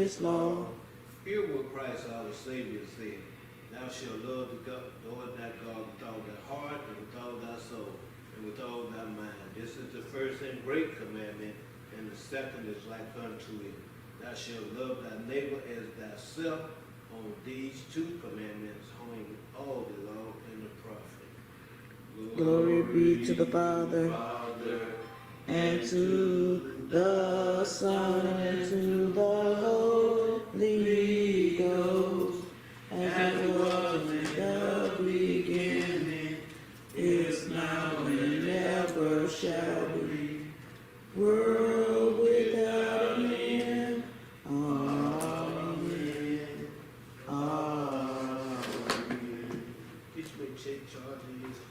his law. Hear what Christ our Savior said. Thou shalt love the Lord thy God with all thy heart, and with all thy soul, and with all thy mind. This is the first and great commandment, and the second is like unto it. Thou shalt love thy neighbor as thyself. On these two commandments hang all the law and the prophet. Glory be to the Father, and to the Son, and to the Holy Ghost, as it was in the beginning, is now, and ever shall be, world without end. Amen. Amen. Each may take charge in his Christ.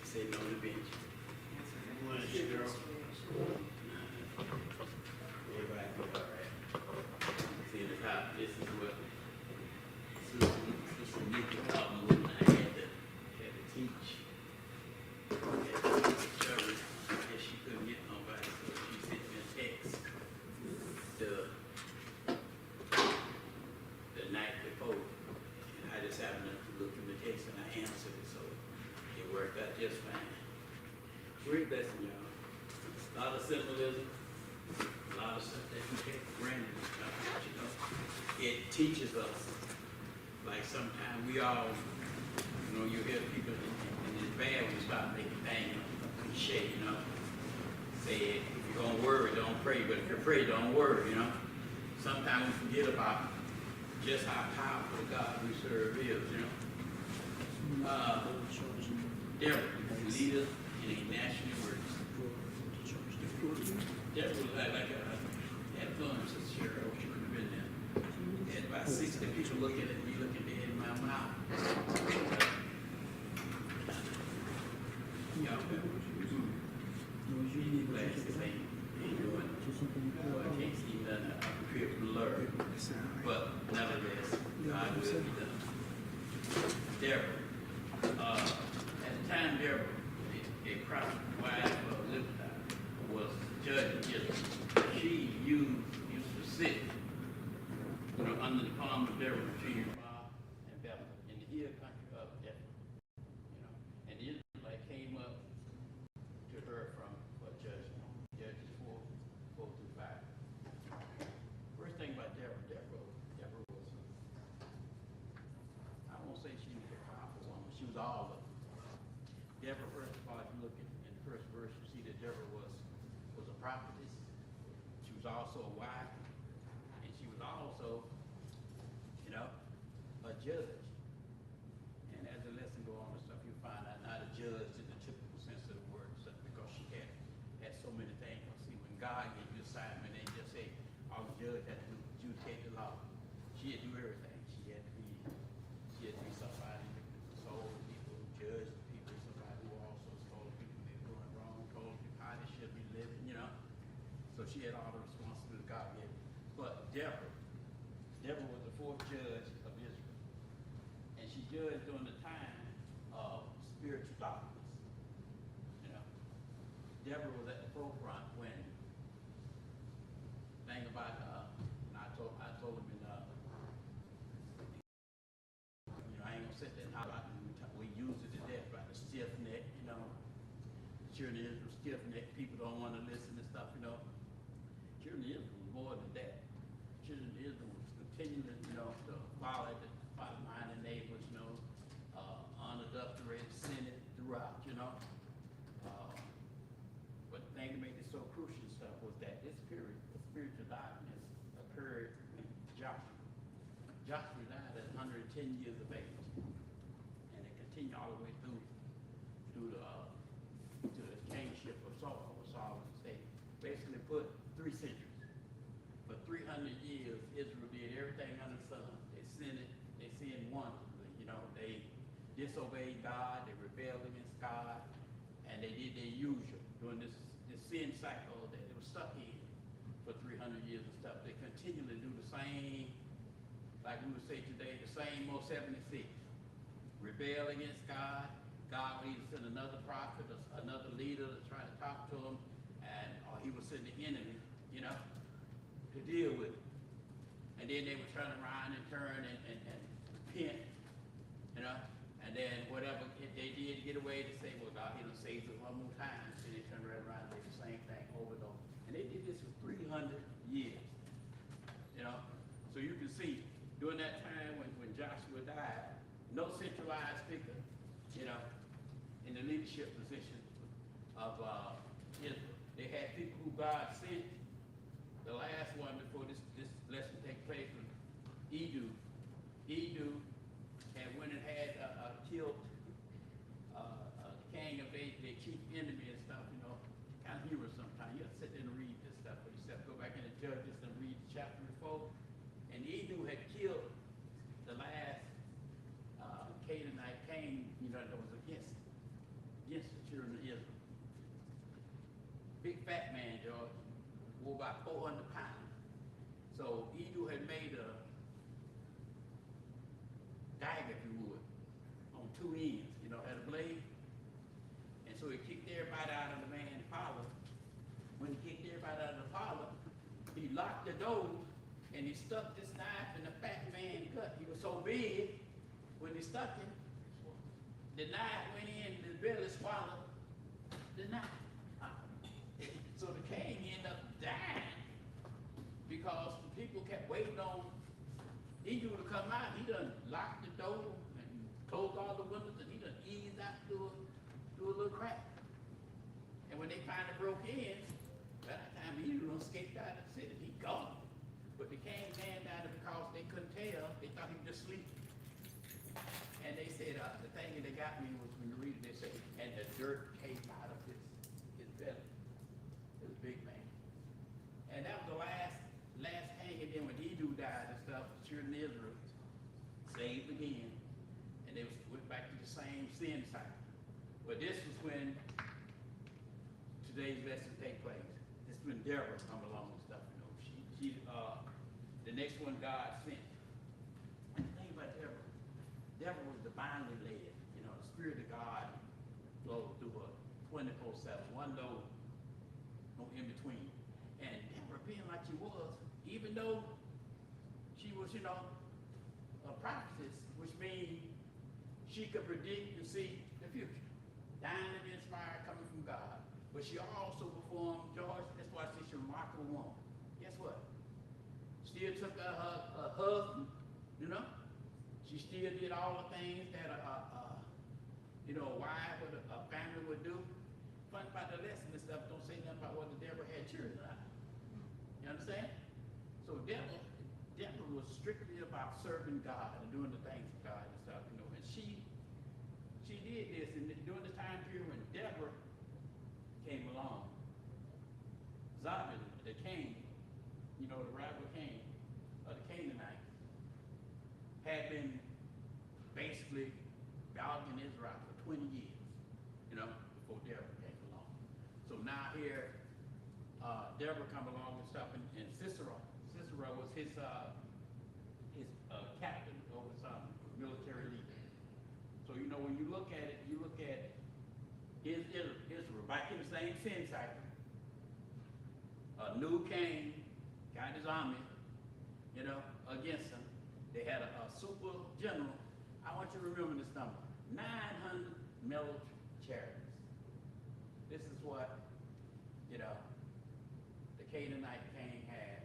Sitting on the bench. Everybody be all right. See the top, this is what Sister Nikki taught me when I had to teach. Church, and she couldn't get nobody, so she sent me a text the night before. And I just happened to look in the text and I answered it, so it worked out just fine. Great lesson, y'all. A lot of symbolism, a lot of stuff that we take for granted and stuff, but you know, it teaches us. Like sometimes we all, you know, you hear people, and it's bad when you start making things cliche, you know. Say, if you're gonna worry, don't pray, but if you're afraid, don't worry, you know. Sometimes we forget about just how powerful the God we serve is, you know. Deborah, leader in a national emergency. Deborah was like a influence this year. I wish you could have been there. Had about 60 people looking at me, looking dead in my mouth. Y'all these glasses ain't doing. Well, I can't see nothing. I'm pretty blurred. But nevertheless, God will be done. Deborah. At the time, Deborah, a prophet, wife of Lipton, was judging Israel. She used to sit, you know, under the palm of Deborah between Bob and Bethel in the hill country of Bethel. You know, and the Israelite came up to her for judgment. Judges 4:4-5. First thing about Deborah was, I won't say she was a powerful woman, she was all of it. Deborah, first of all, if you look in the first verse, you see that Deborah was a prophetess. She was also a wife, and she was also, you know, a judge. And as the lesson go on and stuff, you'll find out not a judge in the typical sense of the word, stuff, because she had so many things. See, when God gave you assignment, they just say all the judge had to do was adjudicate the law. She had to do everything. She had to be somebody who consoled people, who judged people, somebody who also told people they were doing wrong, told people how they should be living, you know. So she had all the responsibility God gave her. But Deborah was the fourth judge of Israel. And she judged during the time of spiritual darkness. You know. Deborah was at the forefront when thing about and I told him in you know, I ain't gonna sit there and holler out, we use it to death, right? The stiff neck, you know. Children of Israel, stiff neck, people don't want to listen and stuff, you know. Children of Israel was more than that. Children of Israel was continuing, you know, to follow behind their neighbors, you know, unadulterated sinning throughout, you know. But the thing that made it so crucial and stuff was that this period, the spiritual darkness, occurred when Joshua died at 110 years of age, and it continued all the way through the kingship of Saul, where Saul was the state. Basically put 3 centuries. For 300 years, Israel did everything under the sun. They sinned once, You know, they disobeyed God, they rebelled against God, and they did their usual during this sin cycle that they were stuck in for 300 years and stuff. They continually do the same, like we would say today, the same old 76. Rebel against God. God would either send another prophet or another leader to try to talk to them, or he would send the enemy, you know, to deal with it. And then they would turn around and turn and repent, you know, and then whatever they did to get away, they say, well, God, he done saved us one more time. And they turn right around and do the same thing over and over. And they did this for 300 years, you know. So you can see, during that time when Joshua died, no centralized figure, you know, in the leadership position of Israel. They had people who God sent. The last one before this lesson take place was Edu. Edu had went and had killed the king of their chief enemy and stuff, you know. Kind of humorous sometimes. You have to sit there and read this stuff for yourself. Go back in the Judges and read the chapter before. And Edu had killed the last Canaanite king, you know, that was against the children of Israel. Big fat man, George, wore about 400 pounds. So Edu had made a dagger, if you would, on two ends, you know, had a blade. And so he kicked everybody out of the man's parlor. When he kicked everybody out of the parlor, he locked the door and he stuck this knife in the fat man's gut. He was so big, when he stuck him, the knife went in, the belly swallowed the knife. So the king ended up dying because the people kept waiting on Edu to come out. He done locked the door and closed all the windows, and he done eased out through a little crack. And when they finally broke in, by that time Edu done escaped out of the city. He gone. But the king man died because they couldn't tell. They thought he was just sleeping. And they said, the thing that got me was when you read it, they say, and the dirt came out of his belly. It was a big man. And that was the last king. And then when Edu died and stuff, the children of Israel saved again. And they went back to the same sin cycle. But this was when today's lesson take place. This is when Deborah come along and stuff, you know. She the next one God sent. And the thing about Deborah was divinely led. You know, the Spirit of God flowed through her 24/7, one no in between. And Deborah being like she was, even though she was, you know, a prophetess, which means she could predict and see the future. Divinely inspired coming from God. But she also performed, George, that's why I say she's a remarkable woman. Guess what? Still took her husband, you know. She still did all the things that you know, a wife or a family would do. Fun about the lesson and stuff don't say nothing about whether Deborah had children or not. You understand? So Deborah was strictly about serving God and doing the things of God and stuff, you know. And she did this, and during the time period when Deborah came along, Zabin, the king, you know, the rival king of the Canaanites, had been basically dogging Israel for 20 years, you know, before Deborah came along. So now here, Deborah come along and stuff, and Sisera was his captain over some military leader. So, you know, when you look at it, you look at Israel back in the same sin cycle. A new king got his army, you know, against him. They had a super general. I want you to remember this number: 900 military chariots. This is what, you know, the Canaanite king had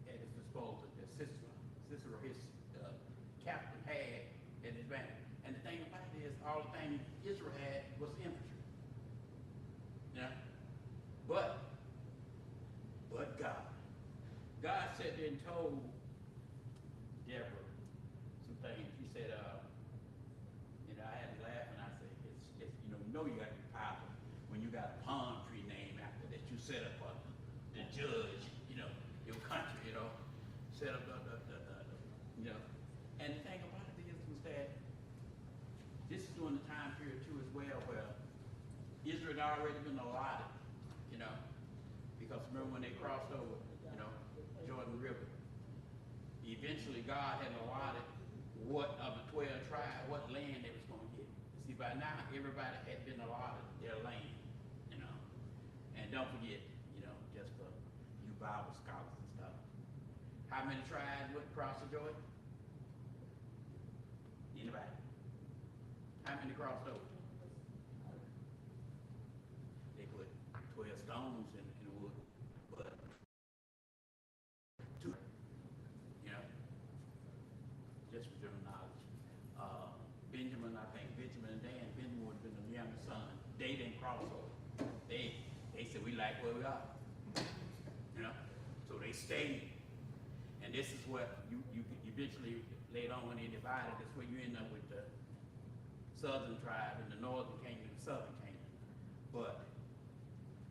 at his disposal. That Sisera, his captain, had at his banner. And the thing about it is, all the things Israel had was infantry. Yeah. But God said and told Deborah some things. He said, you know, I had to laugh and I said, it's you know you got to be powerful when you got a palm tree name after that you set up the judge, you know, your country, you know, set up the you know. And the thing about it is was that had already been allotted, you know, because remember when they crossed over, you know, Jordan River, eventually God had allotted what of the 12 tribes, what land they was going to get. See, by now, everybody had been allotted their land, you know. And don't forget, you know, just for you Bible scholars and stuff, how many tribes went across the Jordan? Anybody? How many crossed over? They put 12 stones in the wood, but two, you know, just for general knowledge. Benjamin, I think Benjamin and Dan, Benjamin would have been the younger son. They didn't cross over. They said, we like where we are, you know, so they stayed. And this is what you eventually later on when they divided, that's where you end up with the southern tribe and the northern kingdom and the southern kingdom. But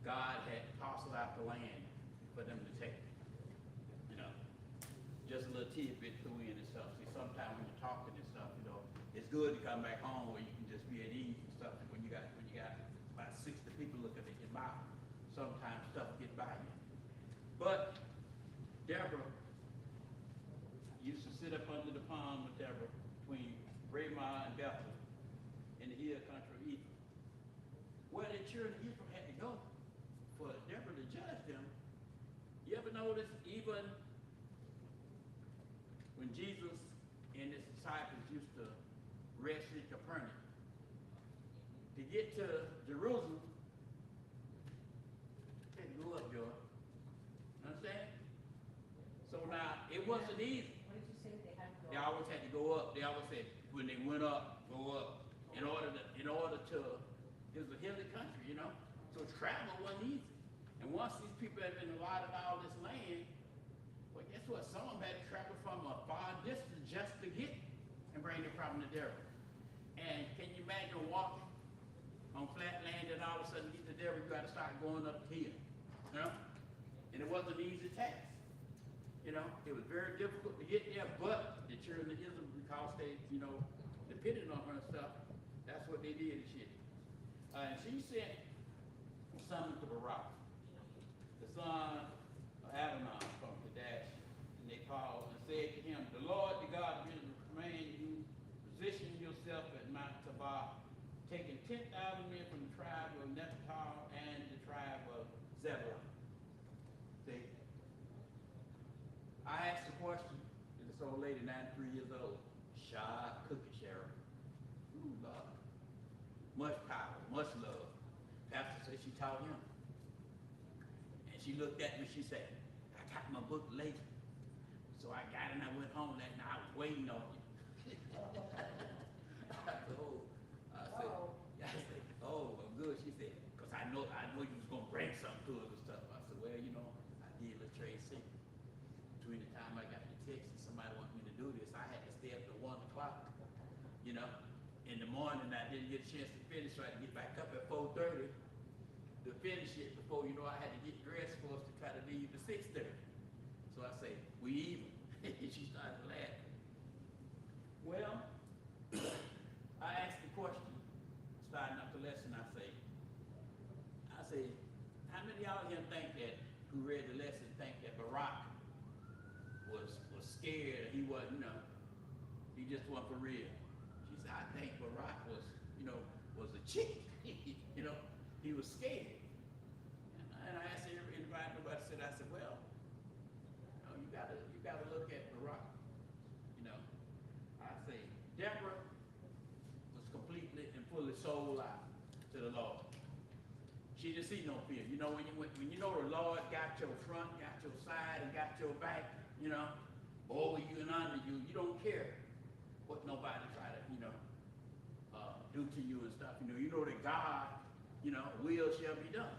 God had parceled out the land for them to take, you know. Just a little tidbit threw in and stuff. See, sometimes when you're talking and stuff, you know, it's good to come back home where you can just be at ease and stuff. When you got about 60 people looking at your mouth, sometimes stuff get by you. But Deborah used to sit up under the palm with Deborah between Ramah and Bethel in the hill country of Ephraim. Where the children of Ephraim had to go for Deborah to judge them. You ever notice even when Jesus and his disciples used to rest in Capernaum, to get to Jerusalem, they had to go up, George. Understand? So now, it wasn't easy. What did you say they had to go? They always had to go up. They always said, when they went up, go up. In order to, it was a hilly country, you know? So travel wasn't easy. And once these people had been allotted all this land, well, guess what? Some of them had to travel from a far distance just to get and bring the problem to Deborah. And can you imagine walking on flat land and all of a sudden get to Deborah, you got to start going up the hill, you know? And it wasn't an easy task. You know, it was very difficult to get there, but the children of Israel, because they, you know, depended on her and stuff, that's what they did and shit. And she sent something to Barak, the son of Adonai from Kadesh, and they called and said to him, the Lord, the God of Israel, command you, position yourself at Mount Tabor, taking 10,000 men from the tribe of Naphtali and the tribe of Zebulun. See? I asked a question to this old lady, 93 years old, shy cookie sheriff. Ooh, Lord. Much power, much love. Pastor said she taught him. And she looked at me, she said, I got my book late. So I got it and I went home that night. I was waiting on you. I said, oh, well, good. She said, because I know you was going to bring something to us and stuff. I said, well, you know, I did a trade secret. Between the time I got the text and somebody wanted me to do this, I had to stay up to 1 o'clock. You know, in the morning I didn't get a chance to finish, so I had to get back up at 4:30 to finish it before, you know, I had to get dressed for us to try to leave at 6:30. So I say, we even. And she started laughing. Well, I asked the question, starting up the lesson, I say, how many of y'all here think that, who read the lesson, think that Barak was scared, he wasn't, you know, he just wasn't for real? She said, I think Barak was, you know, was a chick, you know, he was scared. And I asked everybody said, I said, well, you know, you gotta look at Barak, you know. I say, Deborah was completely and fully sold out to the Lord. She didn't see no fear. You know, when you know the Lord got your front, got your side, and got your back, you know, over you and under you, you don't care what nobody try to, you know, do to you and stuff. You know that God, you know, will shall be done.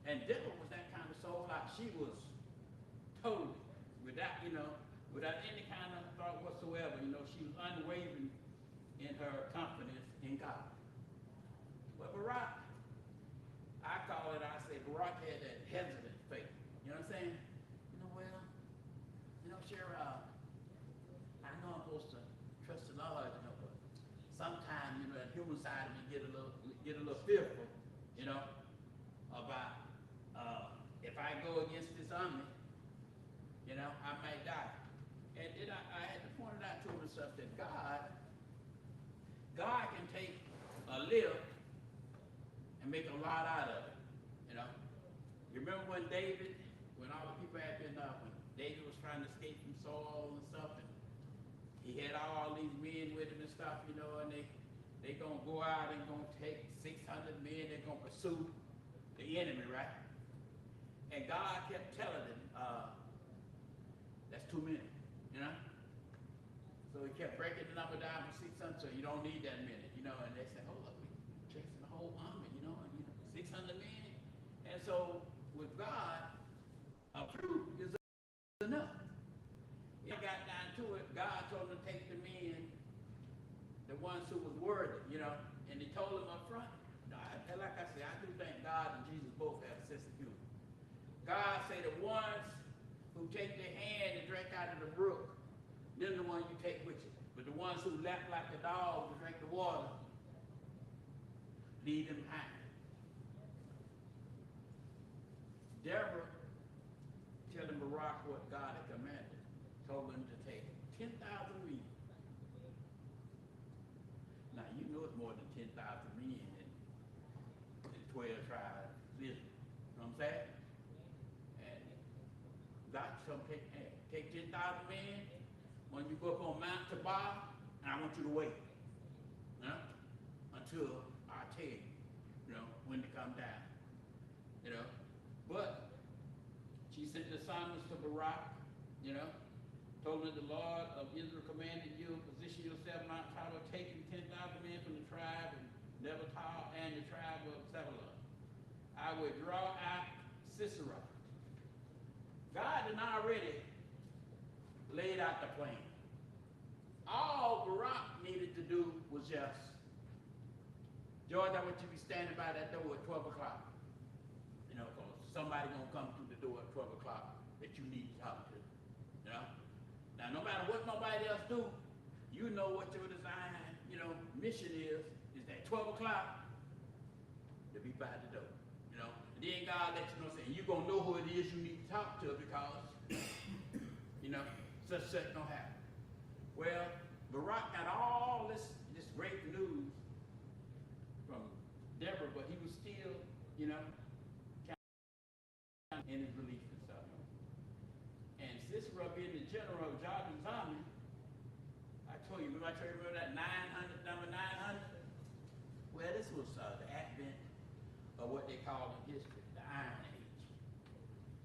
And Deborah was that kind of soul out. She was totally, without any kind of thought whatsoever, you know, she was unwavering in her confidence in God. But Barak, I call it, I say, Barak had that hesitant faith. You know what I'm saying? You know, well, you know, sure, I know I'm supposed to trust the Lord, you know, but sometimes, you know, that human side of me get a little fearful, you know. go against this army, you know, I might die. And then I had to point it out to myself that God can take a little and make a lot out of it, you know. You remember when all the people had been when David was trying to escape from Saul and stuff, and he had all these men with him and stuff, you know, and they gonna go out and gonna take 600 men, they're gonna pursue the enemy, right? And God kept telling them, that's too many, you know? So he kept breaking the number down from 600, so you don't need that many, you know, and they said, hold up, we're chasing the whole army, you know, and 600 men. And so with God, a few is enough. It got down to it, God told him to take the men, the ones who was worthy, you know, and he told them up front. Like I said, I do think God and Jesus both have a sense of humor. God say the ones who take their hand and drink out of the brook, they're the ones you take with you. But the ones who lap like a dog to drink the water, leave them behind. Deborah telling Barak what God had commanded, told him to take 10,000 men. Now you know it's more than 10,000 men in 12 tribes of Israel. You know what I'm saying? And God told him take 10,000 men. When you go up on Mount Tabor, and I want you to wait, you know, until I tell you, you know, when to come down, you know. But she sent the psalmist to Barak, you know, told him the Lord of Israel commanded you, position yourself Mount Tabor, taking 10,000 men from the tribe of Bethel and the tribe of Zebulun. I will draw out Sisera. God had already laid out the plan. All Barak needed to do was just, George, I want you to be standing by that door at 12 o'clock. You know, because somebody going to come through the door at 12 o'clock that you need to talk to. You know? Now, no matter what nobody else do, you know what your design, you know, mission is that 12 o'clock to be by the door. You know? And then God lets you know, saying, you're going to know who it is you need to talk to because, you know, such don't happen. Well, Barak got all this great news from Deborah, but he was still, you know, in his belief and stuff. And Sisera being the general of Jonathan's army, I told you, remember that 900, number 900? Well, this was the advent of what they call in history, the Iron Age.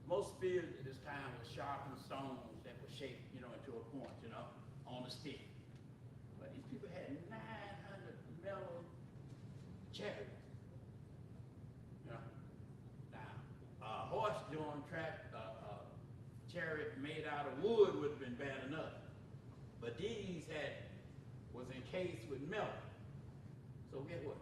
Most spears at this time were sharpened stones that were shaped, you know, into a point, you know, on a stick. But these people had 900 metal chariots. You know, now a horse-drawn chariot made out of wood would have been bad enough, but these was encased with metal. So guess what?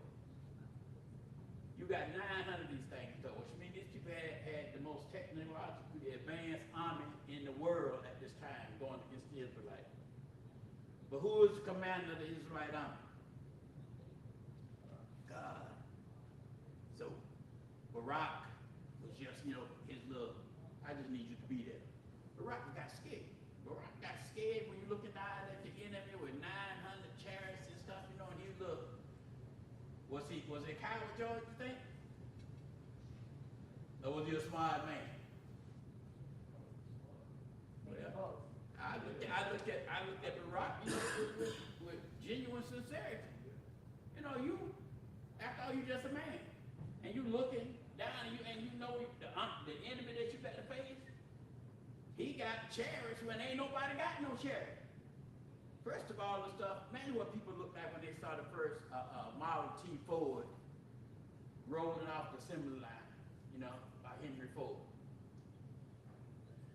You got 900 of these things, though, which means these people had the most technologically advanced army in the world at this time going against the Israelites. But who is the commander of the Israelite army? God. So Barak was just, you know, his little, I just need you to be there. Barak got scared. Barak got scared when you're looking down at the enemy with 900 chariots and stuff, you know, and he looked. Was he a coward, George, you think? Or was he a smart man? Well, I looked at Barak, you know, with genuine sincerity. You know, after all, you just a man, and you looking down, and you know the enemy that you got to face. He got chariots when ain't nobody got no chariot. First of all, the stuff, imagine what people looked like when they saw the first Model T Ford rolling off the assembly line, you know, by Henry Ford.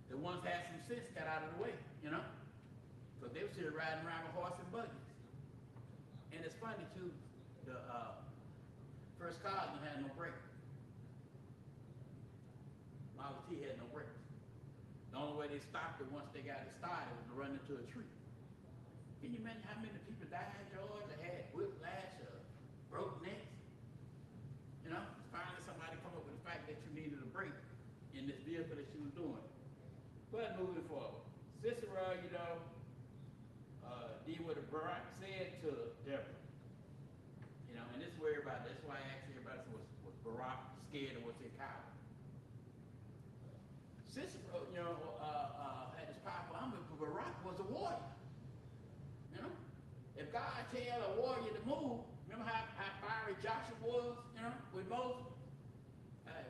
The ones that had some sense got out of the way, you know, because they were still riding around with horse and buggies. And it's funny too, the first cars didn't have no brakes. Model T had no brakes. The only way they stopped it once they got it started was to run into a tree. Can you imagine how many people died, George, that had whiplash or broke necks? You know, finally somebody come up with the fact that you needed a brake in in this vehicle that she was doing. But moving forward, Sisera, did what Barak said to Deborah. And this is where everybody, that's why I asked everybody, was Barak scared or was he a coward? Sisera, had this powerful army, but Barak was a warrior. If God tell a warrior to move, remember how fiery Joshua was, with Moses?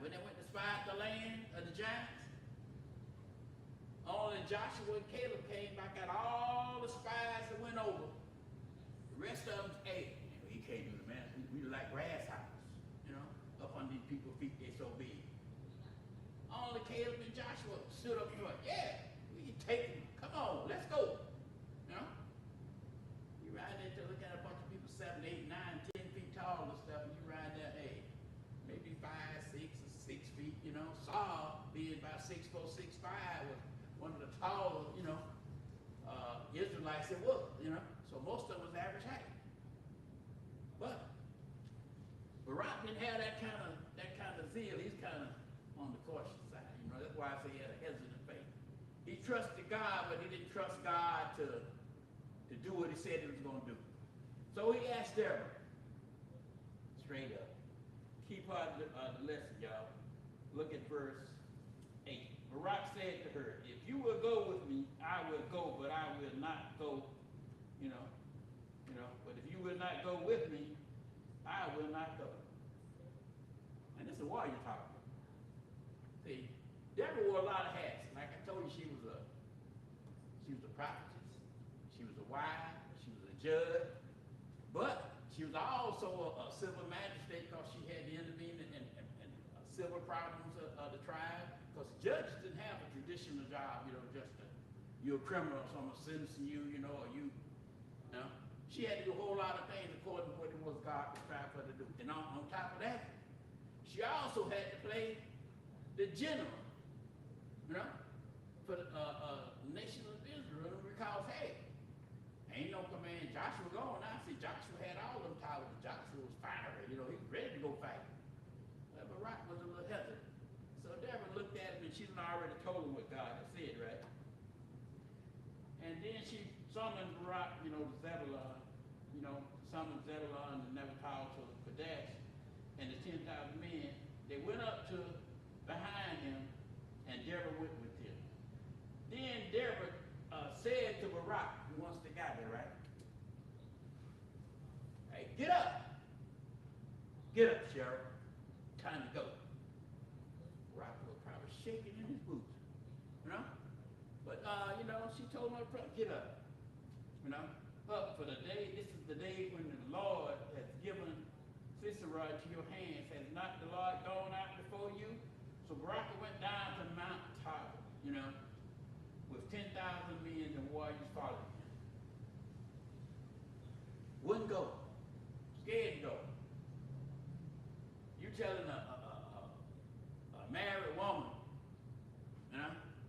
When they went to spy out the land of the giants? Only Joshua and Caleb came back, got all the spies that went over. The rest of them, hey, he can't do the man. We like grasshoppers, up on these people's feet, they so big. Only Caleb and Joshua stood up front. Yeah, we can take them. Come on, let's go. You ride there to look at a bunch of people 7, 8, 9, 10 feet tall and stuff, and you ride there, hey, maybe 5, 6, or 6 feet, Saul, being about 6'4", 6'5", was one of the taller, Israelites it was, So most of them was average height. But Barak didn't have that kind of zeal. He's kind of on the cautious side. That's why I say he had a hesitant faith. He trusted God, but he didn't trust God to do what he said he was going to do. So he asked Deborah, straight up. Key part of the lesson, y'all. Look at verse 8. Barak said to her, if you will go with me, I will go, but I will not go, but if you will not go with me, I will not go. And this is why you're talking. See, Deborah wore a lot of hats. Like I told you, she was a prophetess, she was a wife, she was a judge, but she was also a civil magistrate because she had to intervene in civil problems of the tribe. Because judges didn't have a traditional job, you're a criminal, so I'm going to sentence you, or you. She had to do a whole lot of things according to what it was God was trying for her to do. And on top of that, she also had to play the general, for the nation of Israel, because, hey, ain't no command. Joshua gone now. See, Joshua had all them titles. Joshua was fiery, he was ready to go fight. But Barak was a little hesitant. So Deborah looked at him, and she already told him what God had said, right? And then she summoned Barak, to Zebulun, summoned Zebulun and Naphtali to Kadesh, and the 10,000 men. They went up to behind him, and Deborah went with him. Then Deborah said to Barak, who wants to guy there, right? Hey, get up! Get up, Sheriff. Time to go. Barak was probably shaking in his boots, But, she told my brother, get up, up for the day. This is the day when the Lord has given Sisera to your hands. Has not the Lord gone out before you? So Barak went down to Mount Tabor, with 10,000 men and warriors following him. Wouldn't go. Scared to go. You telling a married woman,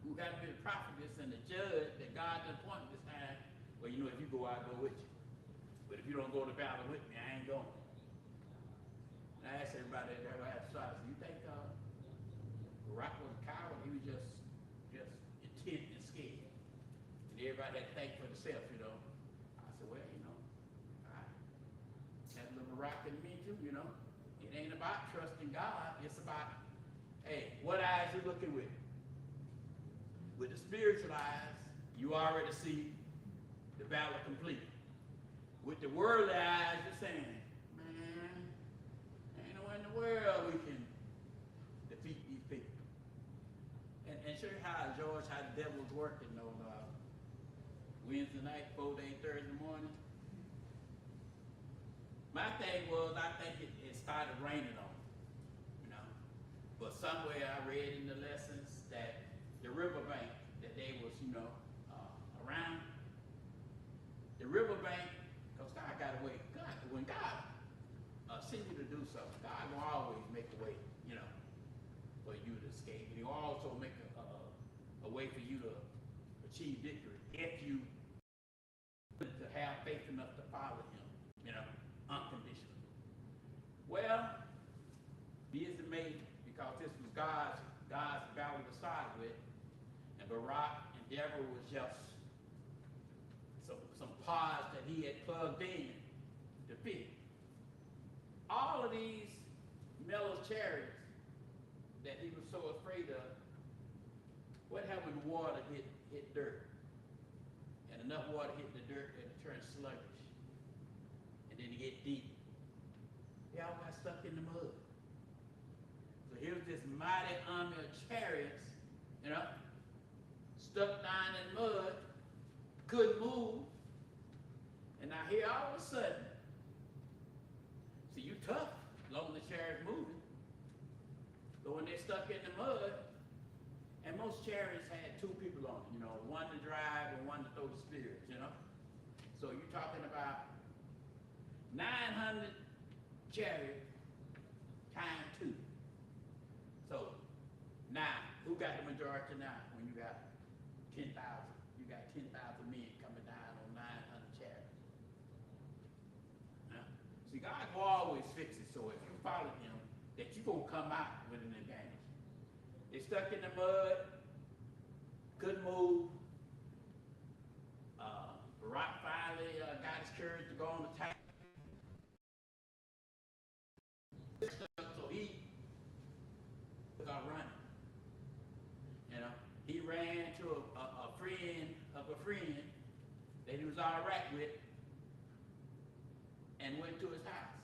who got to be the prophetess and the judge that God done appointed this time, well, if you go, I'll go with you. But if you don't go to battle with me, I ain't going. And I asked everybody that I had started, so you think Barak was a coward? He was just intent and scared. And everybody had to think for themselves, I said, well, that little Barak in me too, It ain't about trusting God. It's about, hey, what eyes you looking with? With the spiritual eyes, you already see the battle complete. With the worldly eyes, you're saying, man, ain't no way in the world we can defeat these people. And show you how, George, how the devil's working, Wednesday night, 4 days, Thursday morning. My thing was, I think it started raining on them, But somewhere I read in the lessons that the riverbank that they was, around, the riverbank, because God got a way. When God send you to do something, God will always make a way, for you to escape. And He'll also make a way for you to achieve victory if you to have faith enough to follow Him, unconditionally. Well, be as it may, because this was God's battle Barack and Deborah was just some pods that he had plugged in to fit. All of these Mellow's chariots that he was so afraid of, what happened when water hit dirt? And enough water hit the dirt that it turned sluggish. And then it get deep. They all got stuck in the mud. So here's this mighty army of chariots, you know, stuck down in mud, couldn't move. And now here all of a sudden, see, you tough as long as the chariot's moving. But when they're stuck in the mud, and most chariots had two people on it, you know, one to drive and one to throw the spears, you know. So you're talking about 900 chariots times 2. So now, who got the majority now when you got 10,000? You got 10,000 men coming down on 900 chariots. Now, see, God will always fix it so if you follow him, that you're going to come out with an advantage. They stuck in the mud, couldn't move. Barack finally got his courage to go on attack. So he got running. You know, he ran to a friend of a friend that he was all right with and went to his house.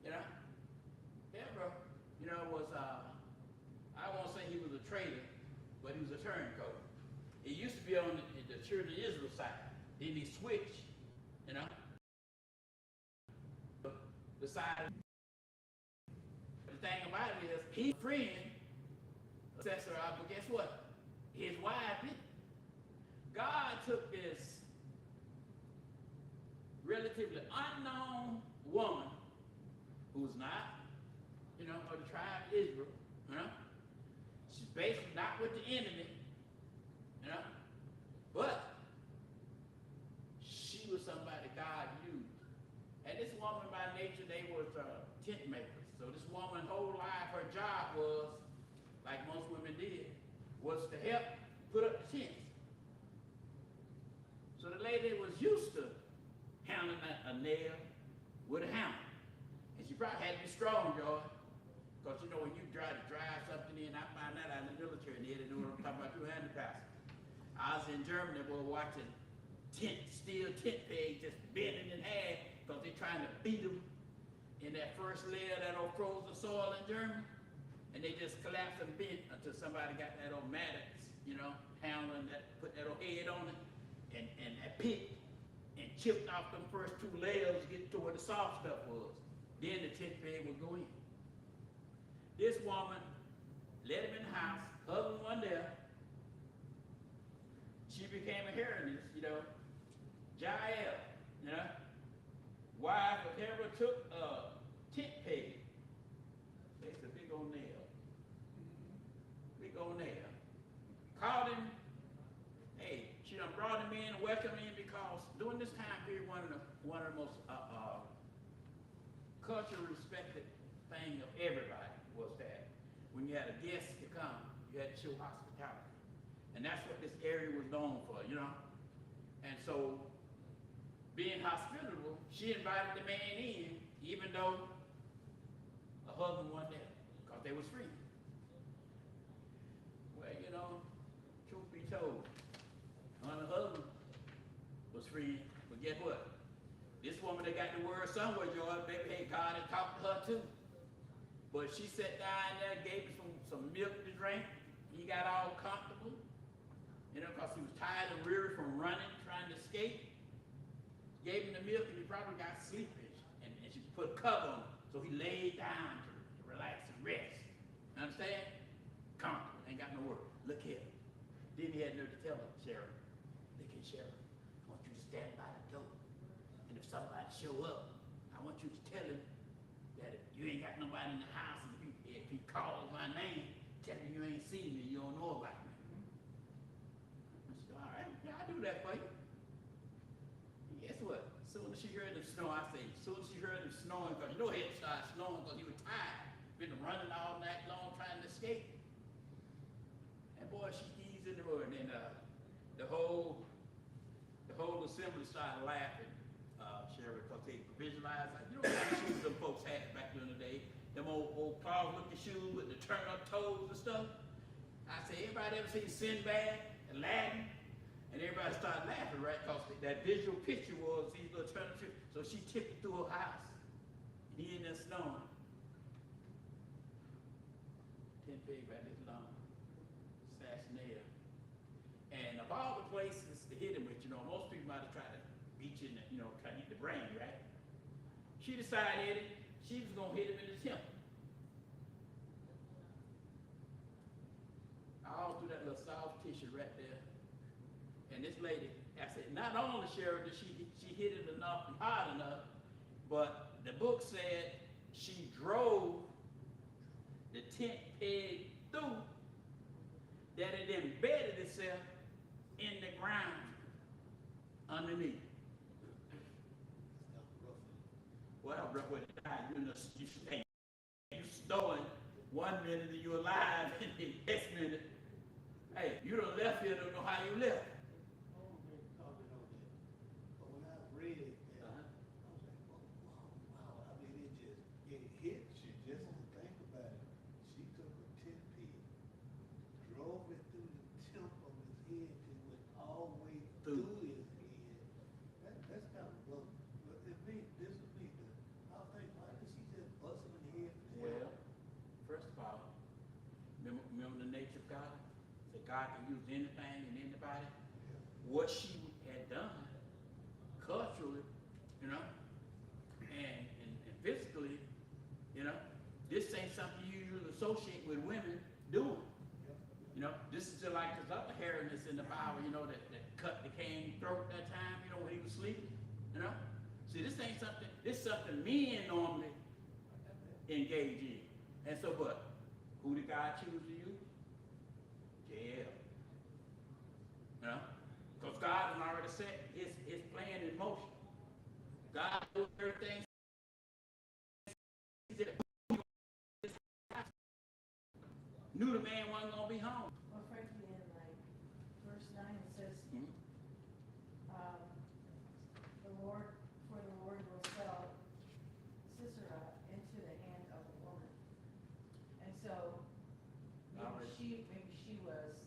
You know? Yeah, bro. You know, was, I won't say he was a traitor, but he was a turncoat. He used to be on the children of Israel side. Then he switched, you know? The side. The thing about it is, his friend, assessor, but guess what? His wife didn't. God took this relatively unknown woman who's not, you know, of the tribe of Israel, you know. She's basically not with the enemy, you know, but she was somebody God used. And this woman by nature, they was tent makers. So this woman's whole life, her job was, like most women did, was to help put up the tents. So the lady was used to handling a nail with a hammer. And she probably had to be strong, y'all. Because you know, when you try to drive something in, I find that out in the military, and they didn't know what I'm talking about, 200 passes. I was in Germany, we were watching steel tent pegs just bending in half because they're trying to beat them in that first layer of that old frozen soil in Germany. And they just collapsed and bent until somebody got that old Maddox, you know, handling that, put that old head on it, and that pick, and chipped off them first 2 layers to get to where the soft stuff was. Then the tent peg would go in. This woman let him in the house, husband one there. She became a heroinist, you know, Jael, you know. Wife of Deborah took a tent peg. It's a big old nail. Big old nail. Called him. Hey, she done brought him in and welcomed him because during this time period, one of the most culturally respected thing of everybody was that when you had a guest to come, you had to show hospitality. And that's what this area was known for, you know. And so, being hospitable, she invited the man in, even though a husband wasn't there, because they was free. Well, you know, truth be told, her husband was free, but guess what? This woman that got the word somewhere, George, baby, hey, God had talked to her too. But she sat down there, gave him some milk to drink. He got all comfortable, you know, because he was tired and weary from running, trying to escape. Gave him the milk, and he probably got sleepy. And she put a cover on him, so he laid down to relax and rest. You understand? Comfortable, ain't got no work. Look here. Then he had nerve to tell her, Sharon, look here, Sharon, I want you to stand by the door. And if somebody show up, I want you to tell him that if you ain't got nobody in the house, and if he calls my name, tell him you ain't seen me, you don't know about me. I said, all right, yeah, I'll do that for you. And guess what? As soon as she heard him snore, I say, as soon as she heard him snoring, because you know he had started snoring because he was tired. Been running all night long trying to escape. assembly started laughing, Sherry, because they visualized, like, you know what kind of shoes them folks had back in the day? Them old claw-looking shoes with the turn-up toes and stuff. I said, everybody ever seen Sinbad, Aladdin? And everybody started laughing, right? Because that visual picture was these little turn-up shoes. So she took it through her house. And he in there snoring. 10 feet right this long. Assassinate. And of all the places to hit him with, you know, most people might have tried to beat you in the, you know, try to hit the brain, right? She decided she was going to hit him in the temple. All through that little soft tissue right there. And this lady, I said, not only, Sherry, did she hit it enough and hard enough, but the book said she drove the tent peg through, that it embedded itself in the ground underneath. Well, when it died, you know, you stolen 1 minute and you're alive, and the next minute, hey, you done left here, don't know how you left. But when I read that, I was like, wow. I mean, it hits you just to think about it. She took a 10-piece, drove it through the tip of his head, and went all the way through his head. That's kind of rough. But this is me. I was thinking, why did she just bust him in the head? Well, first of all, remember the nature of God? That God can use anything and anybody. What she had done culturally, you know, and physically, you know, this ain't something you usually associate with women doing. You know, this is just like this other hairiness in the Bible, you know, that cut the king's throat that time, you know, when he was sleeping. You know? See, this ain't something, this is something men normally engage in. And so what? Who did God choose to use? Yeah. You know? Because God has already set his plan in motion. God knows everything. Knew the man wasn't going to be home. Well, frankly, in like verse 9 it says, the Lord will sell Sisera into the hand of a woman. And so maybe she was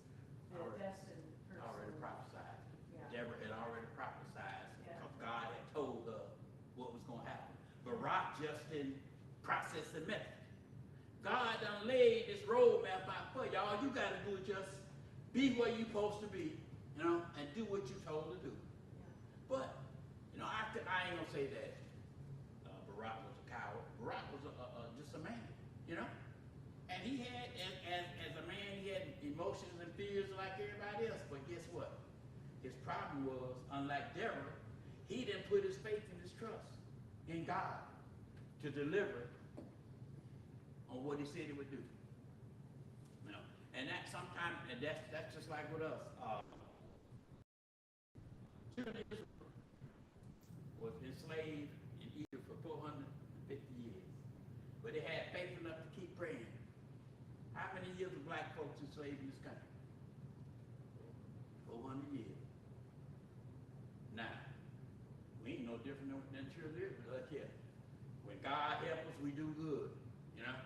the destined person. Already prophesied. Yeah. Deborah had already prophesied because God had told her what was going to happen. Barak just didn't process the method. God done laid this roadmap out for y'all. You got to do is just be where you're supposed to be, you know, and do what you're told to do. Yeah. But, you know, I ain't going to say that Barak was a coward. Barak was just a man, you know. And he had, as a man, he had emotions and fears like everybody else. But guess what? His problem was, unlike Deborah, he didn't put his faith and his trust in God to deliver on what he said he would do. You know, and that sometimes, and that's just like with us. Children of Israel was enslaved in Egypt for 450 years, but they had faith enough to keep praying. How many years were black folks enslaved in this country? 400 years. Now, we ain't no different than children of Israel. Look here. When God helps us, we do good, you know.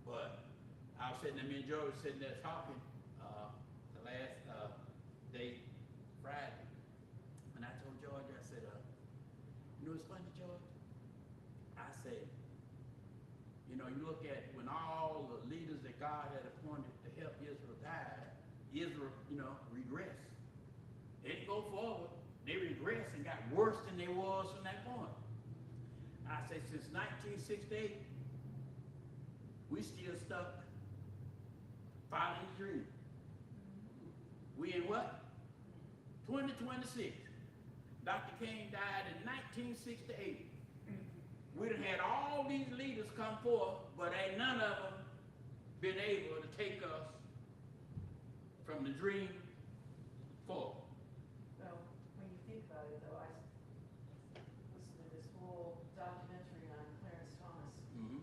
But I was sitting there, me and George was sitting there talking the last day, Friday. And I told George, I said, you know what's funny, George? I said, you know, you look at when all the leaders that God had appointed to help Israel died, Israel, you know, regressed. They didn't go forward. They regressed and got worse than they was from that point. I said, since 1968, we still stuck following the dream. We in what? 2026. Dr. King died in 1968. We done had all these leaders come forth, but ain't none of them been able to take us from the dream forward. Well, when you think about it, though, I listened to this whole documentary on Clarence Thomas. Mm-hmm.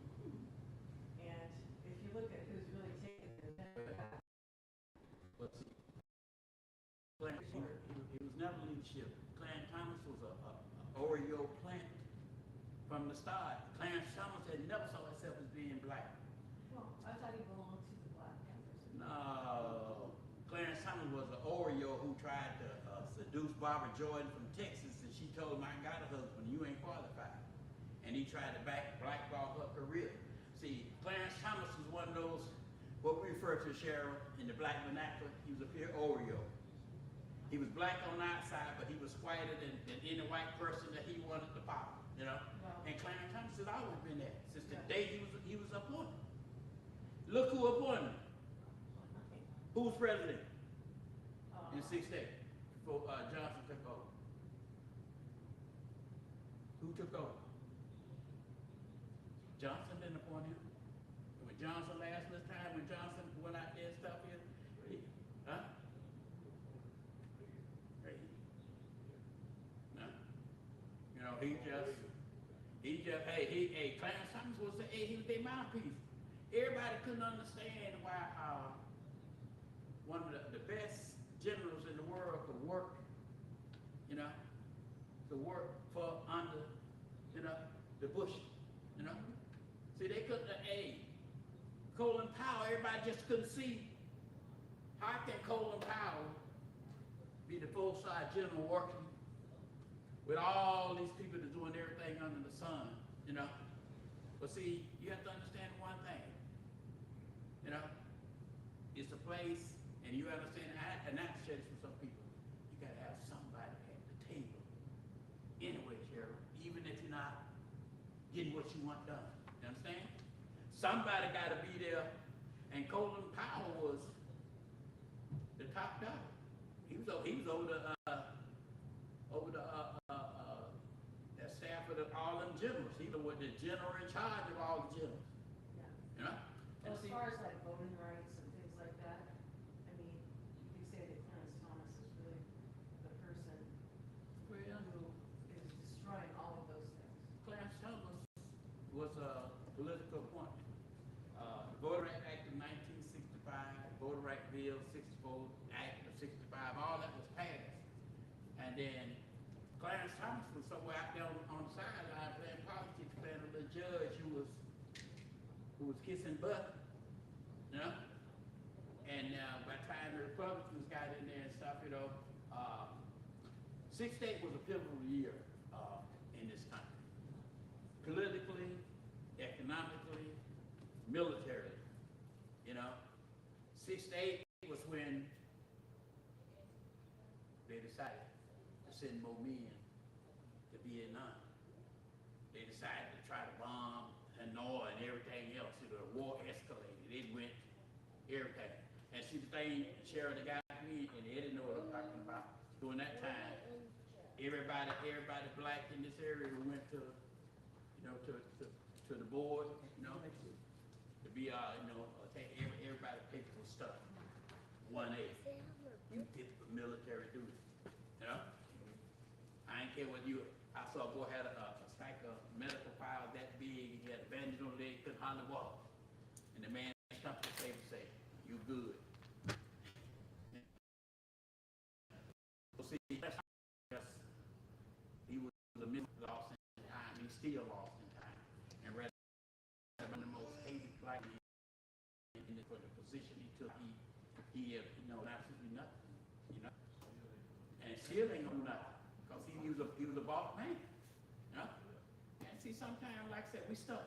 And if you look at who's really taken the But see, he was was never leadership. Clarence Thomas was a Oreo plant from the start. Clarence Thomas had never saw himself as being black. Well, I thought he belonged to the Black Panthers. No, Clarence Thomas was an Oreo who tried to seduce Barbara Jordan from Texas, and she told him, "I got a husband, you ain't qualified." And he tried to blackball her career. See, Clarence Thomas was one of those, what we refer to, Cheryl, in the black vernacular, he was a pure Oreo. He was black on the outside, but he was whiter than any white person that he wanted to pop, you know? Wow. And Clarence Thomas has always been that, since the day he was appointed. Look who appointed him. Who was president in 6 days before Johnson took over? Who took over? Johnson didn't appoint him. When Johnson last time, when Johnson went out there and stuff here, huh? No. You know, hey, Clarence Thomas was he was their mouthpiece. Everybody couldn't understand why one of the best generals in the world could work, you know, to work for under, you know, the Bush, you know. See, they couldn't, Colin Powell, everybody just couldn't see how can Colin Powell be the full-size general working with all these people that's doing everything under the sun, you know. But see, you have to understand one thing, you know, it's a place, and you understand, and that's just for some people, you gotta have somebody at the table anyway, Cheryl, even if you're not getting what you want done, you understand? Somebody gotta be there, and Colin Powell was the top dog. He was over the staff of all them generals. He was the general in charge of all the generals. Yeah. You know? Well, as far as like voting rights and things like that, I mean, you could say that Clarence Thomas is really the person who is destroying all of those things. Clarence Thomas was a political appointment. The Voter Right Act of 1965, Voter Right Bill 64, Act of 65, all that was passed. And then Clarence Thomas was somewhere out there on the sideline playing politics, playing a little judge who was kissing butt, you know? And by the time the Republicans got in there and stuff, you know, 6-8 was a pivotal year in this country. Politically, economically, militarily, you know. 6-8 was when they decided to send more men to Vietnam. They decided to try to bomb Hanoi and everything else. So the war escalated. It went everything. And see the thing, Cheryl, that got me, and Eddie know what I'm talking about. During that time, everybody black in this area went to, you know, to the board, you know, to be, you know, everybody paid for stuff. 1A. You did for military duty, you know? I ain't care what I saw a boy had a stack of medical files that big, he had a bandage on the leg, couldn't hardly walk. And the man stumped the table and said, "You good." So see, he was a lost in time, he's still lost in time. And rather than the most hated black man for the position he took, he know absolutely nothing, you know? And still ain't know nothing, because he was a boss man, you know? And see, sometimes, like I said, we stuck,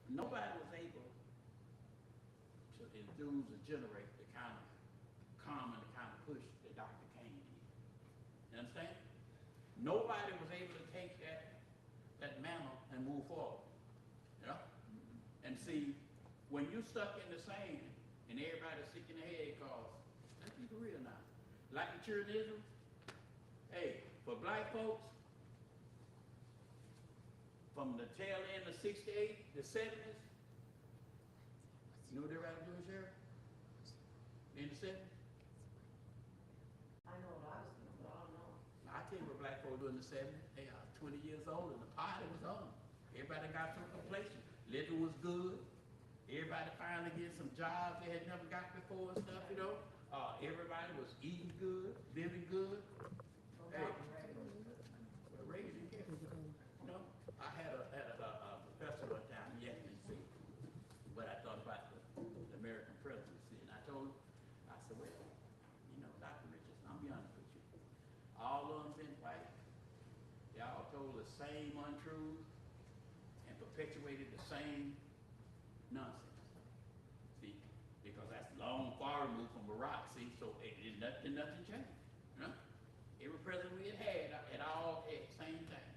nobody was able to enthuse or generate the kind of calm and the kind of push that Dr. King did. You understand? Nobody was able to take that mantle and move forward, you know? And see, when you're stuck in the sand and everybody's sick in the head, cause let's be for real now. Like the children of Israel, hey, for black folks, from the tail end of 68, the 70s, you know what they were doing, Sheriff? In the 70s? I know what I was doing, but I don't know. I tell you what black folks do in the 70s. They are 20 years old and the party was on. Everybody got some complacent. Living was good. Everybody finally get some jobs they had never got before and stuff, you know. Everybody was eating good. good. Well, Hey. Ray was good. Well, Ray didn't care. You know, I had a professor one time, he asked me to see what I thought about the American presidency. And I told him, I said, well, you know, Dr. Richards, I'll be honest with you. All of them been white. They all told the same untruth and perpetuated the same nonsense. See, because that's long far removed from Barack, see, so nothing changed. You know? Every president we had all had the same thing.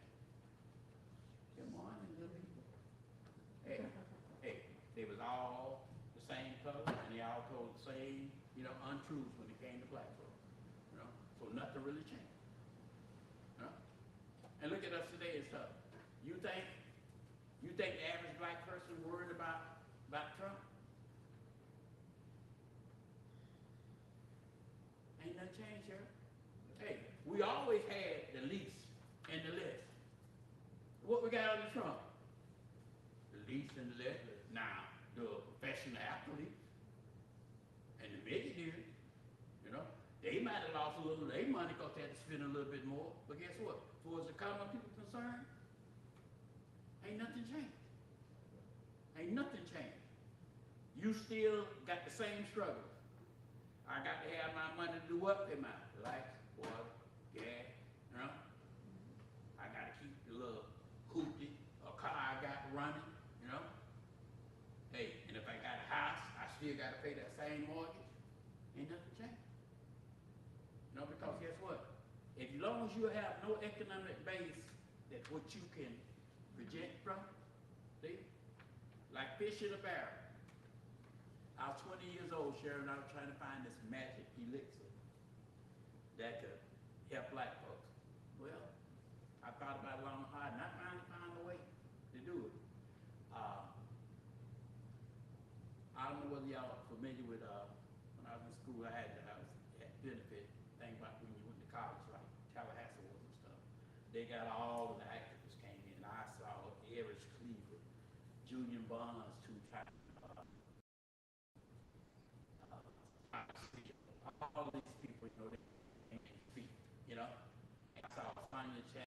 Good morning, good people. Hey, they was all the same color, and they all told the same, you know, untruths when it came to black folks. You know, so nothing really changed. You know? And look at us today and stuff. You think the average black person worried about Trump? Ain't nothing changed here. Hey, we always had the least and the less. What we got under Trump? The least and the less. Now, the professional athletes and the millionaires, you know, they might have lost a little of their money because they had to spend a little bit more. But guess what? As far as the common people concerned, ain't nothing changed. Ain't nothing changed. You still got the same struggle. I got to have my money to do what? Pay my lights, water, gas, you know? I got to keep the little hoopty or car I got running, you know? Hey, and if I got a house, I still got to pay that same mortgage. Ain't nothing changed. You know, because guess what? As long as you have no economic base that's what you can project from, see? Like fish in a barrel. I was 20 years old, Sharon, I was trying to find this magic elixir that could help black folks. Well, I thought about it long and hard, and I finally found a way to do it. I don't know whether y'all are familiar with, when I was in school, I had benefit thing about when you went to college, like Tallahassee was and stuff. They got all of the activists came in. I saw Erich Cleaver, Julian Bonds 2 times. All of these people, you know, they speak, you know. I saw Sonia Chan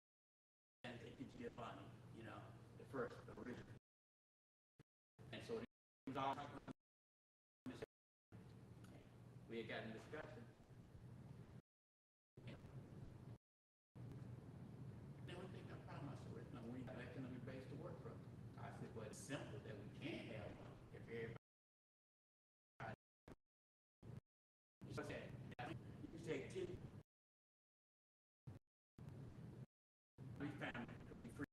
and Giovanni, you know, the first, the original. And so it was all we had gotten discussion. Then we think I found myself, no, we have economic base to work from. I said, well, it's simple that we can have one if everybody. You take 10 family could be free.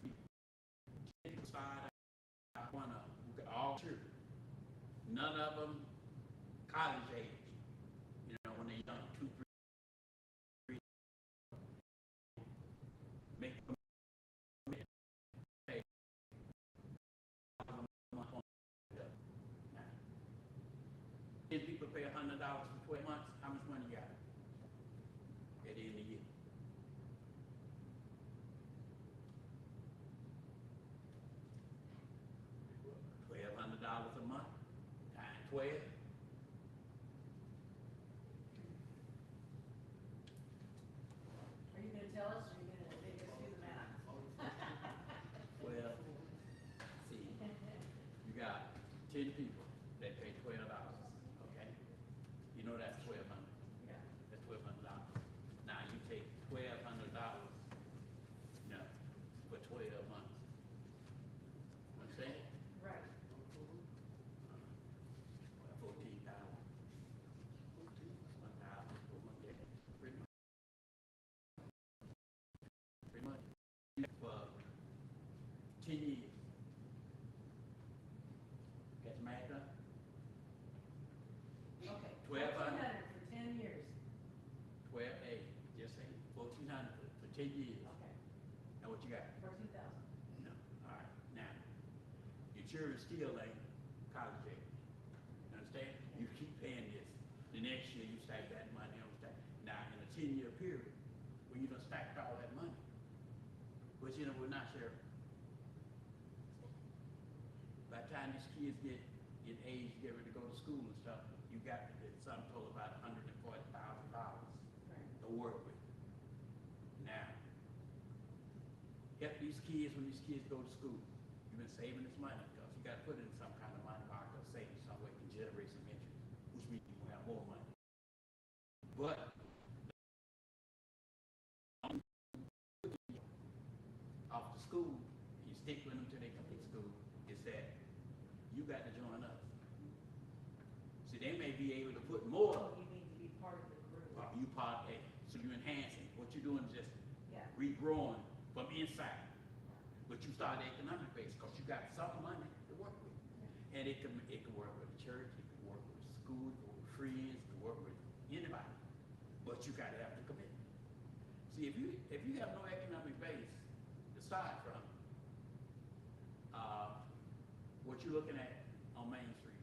10 people started out, one of them, we got all children. None of them college age. You know, when they're young, 2, 3, make them pay. 10 people pay $100 for 12 months. How much money you got at the end of the year? $1,200 a month times 12. Are you gonna tell us, or are you gonna make us do the math? Well, see, you got 10 people that pay $12, okay? You know that's $1,200. Yeah. That's $1,200. Now you take $1,200, you know, for 12 months. Understand? Right. 14,000. 1,000 for 1 day. Pretty much. Pretty much. For 10 years. Got your math done? Okay. 1,200. 1,400 for 10 years. 12, hey, just say 1,400 for 10 years. Okay. Now what you got? 14,000. No. All right. Now, your children still ain't college age. You understand? You keep paying this. The next year you stack that money on stack. Now, in a 10-year period, when you done stacked all that money, but you know, we're not sure. By the time these kids get age, get ready to go to school and stuff, you got to get some total about $140,000 kids, when these kids go to school, you've been saving this money because you got to put it in some kind of money market or savings some way to generate some interest, which means you will have more money. But off the school, you stick with them till they complete school, is that you got to join us. See, they may be able to put more. Oh, you need to be part of the group. You part A, so you're enhancing. What you're doing is just Yeah. regrowing from inside. But you start the economic base because you got some money to work with. And it can work with the church, it can work with the school, it can work with friends, it can work with anybody. But you gotta have the commitment. See, if you have no economic base to start from, what you're looking at on Main Street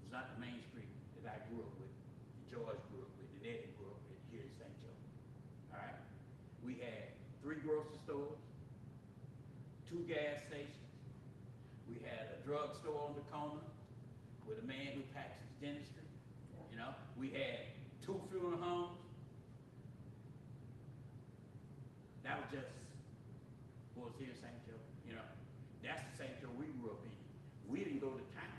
is not the Main Street that I grew up with, that George grew up with, that Eddie grew up with here in St. Joe. All right? We had 3 grocery stores, 2 gas stations. We had a drugstore on the corner with a man who practiced dentistry. You know, we had 2 funeral homes. That was just what was here in St. Joe. You know, that's the St. Joe we grew up in. We didn't go to town.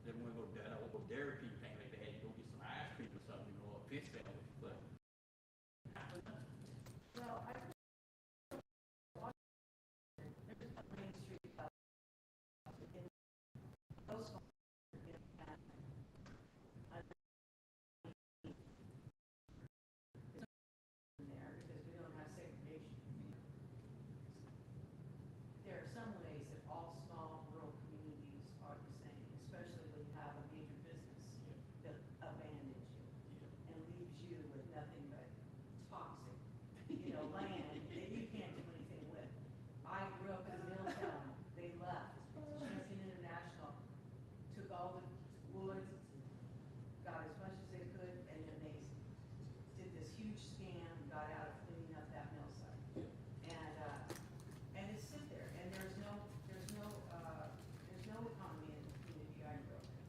Then we go to that old Dairy King thing like they had to go get some ice cream or something, you know, or a fish sandwich. But Well, I there's a Main Street in those homes in there because we don't have segregation. There are some ways that all small rural communities are the same, especially when you have a major business that abandons you and leaves you with nothing but toxic, land that you can't do anything with. I grew up in Middletown. They left. Champion International took all the woods, got as much as they could, and then they did this huge scam, got out of cleaning up that mill site. And it's sit there, and there's no economy in the community I grew up in.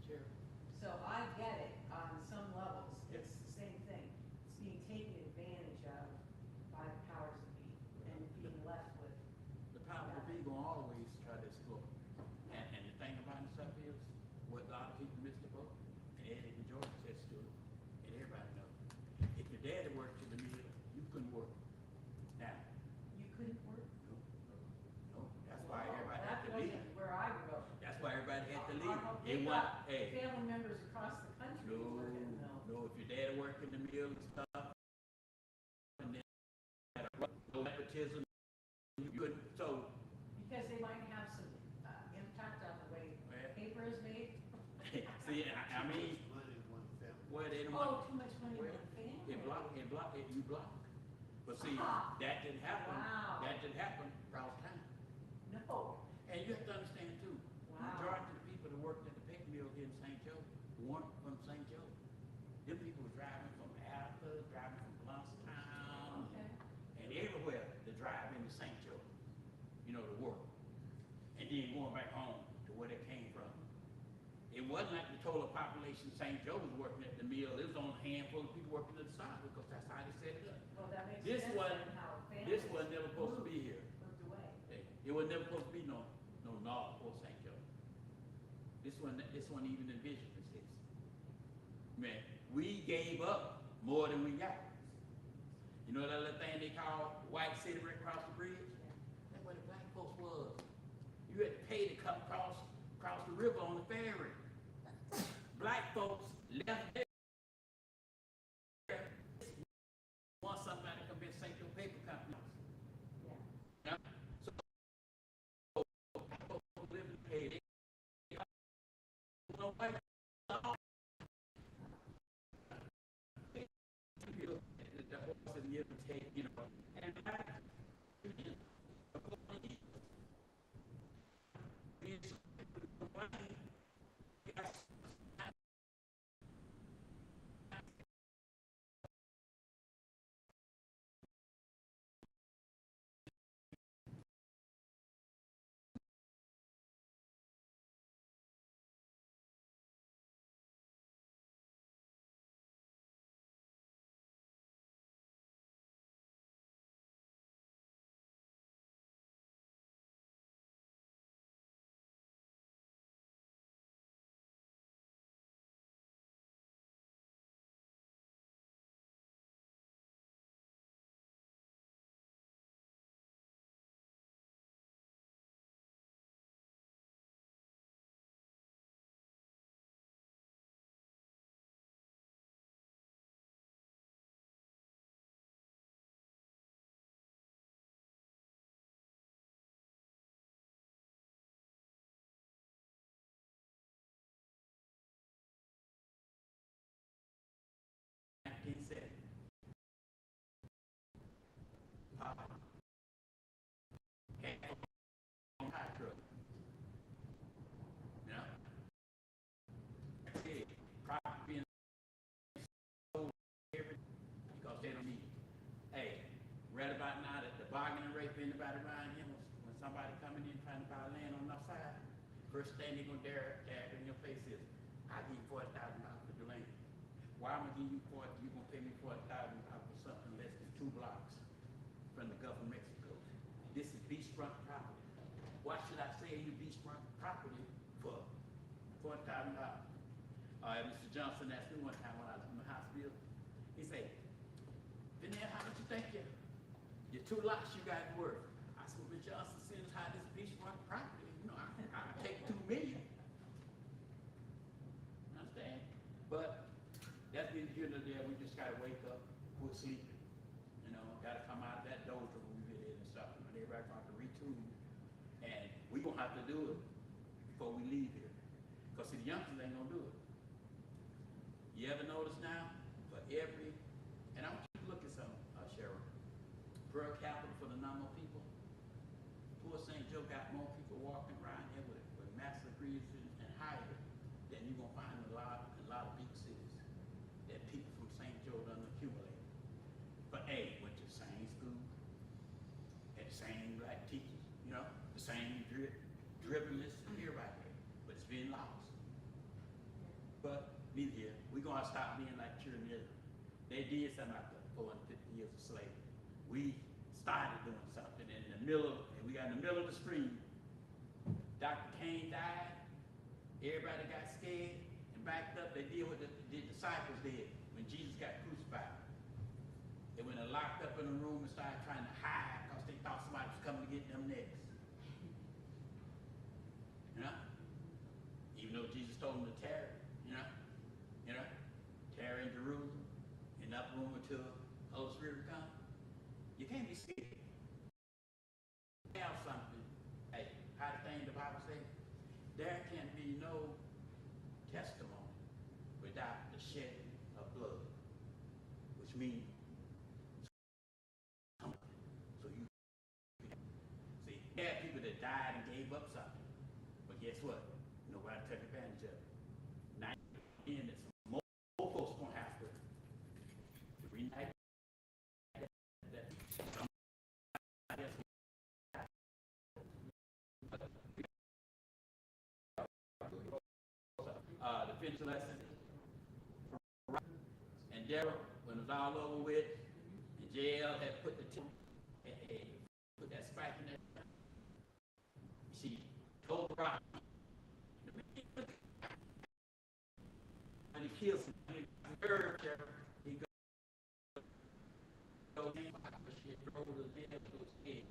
sure. So I get it on some levels, it's the same thing. It's being taken advantage of by the powers that be and being left with. The power to be gonna always try to explore. And the thing about the stuff is, what a lot of people miss the boat, and Eddie and George said to it, and everybody knows. If your daddy worked in the mill, you couldn't work. Now, You couldn't work? no, that's why everybody had That to leave. wasn't where I grew up. That's why everybody had to They leave. It got was, hey, family members across the country no, working in the mill. no, if your daddy worked in the mill and stuff, and then had a nepotism, you couldn't, so, Because they might have some impact on the way Well- paper is made. see, I mean, Money in one family. well, they don't. Oh, too much money in Well, the family. you block. But see, Ah. that didn't happen. Wow. That didn't happen across town. No. And you have to understand too, Wow. majority of the people that worked at the paper mill here in St. Joe weren't from St. Joe. Them people were driving from Alpha, driving from Blountstown, Okay. and everywhere to drive into St. Joe, to work. And then going back home to where they came from. It wasn't like the total population of St. Joe was working at the mill. It was only a handful of people working at the side because that's how they set it up. Well, that makes This sense one, then how this families was never supposed to be here. moved away. It was never supposed to be no North or St. Joe. This one even envisioned as this. Man, we gave up more than we got. You know that little thing they call White City right across the bridge? That's where the black folks was. You had to pay to come across the river on the ferry. Black folks left there. Want somebody to convince St. Joe paper companies. Yeah. So, black folks live in Haiti. No white. The horse and imitate, and that, First thing they're gonna dare in your face is, I give you $40,000 for the land. Why am I giving you you gonna pay me $40,000 for something less than 2 blocks from the Gulf of Mexico? This is beachfront property. Why should I sell you beachfront property for $40,000? Mr. Johnson asked me one time when I was in the hospital, he said, Vanessa, how much you think your 2 lots you got worth? I said, well, Mr. Johnson, seeing how this beachfront property, I take $2 million. Understand? But that's neither here nor there. We just gotta wake up, quit sleeping. Gotta come out of that dojo when we get in and stuff. And everybody gonna have to retool. And we gonna have to do it before we leave here. Because see, the youngsters ain't gonna do it. You ever notice now, for every, and I want you to look at something, Cheryl, per capita for the number of people, poor St. Joe got more people walking around here with master's degrees and higher than you're gonna find in a lot of big cities that people from St. Joe done accumulate. But A, went to the same school, had the same black teachers, the same dribblers and everybody there, but it's been lost. But neither here, we're gonna stop being like children of Israel. They did something after 450 years of slavery. We started doing something and we got in the middle of the stream. Dr. King died, everybody got scared and backed up. They did what the disciples did when Jesus got crucified. They went and locked up in a room and started trying to hide because they thought somebody was coming to get them next. Even though Jesus told them to tarry, tarry in Jerusalem, in that room until the Holy Spirit come. You can't be scared. Have something. Hey, how the thing the Bible says, there can be no testimony without the shedding of blood, which means so you see, there are people that died and gave up something, but guess what? Nobody took advantage of it. Now, in this, more folks gonna have to reunite. To finish the lesson. And Daryl, when it was all over with, and JL had put put that spike in there, she told Rob, and he kills him. He heard he goes in, she drove the nail to his head,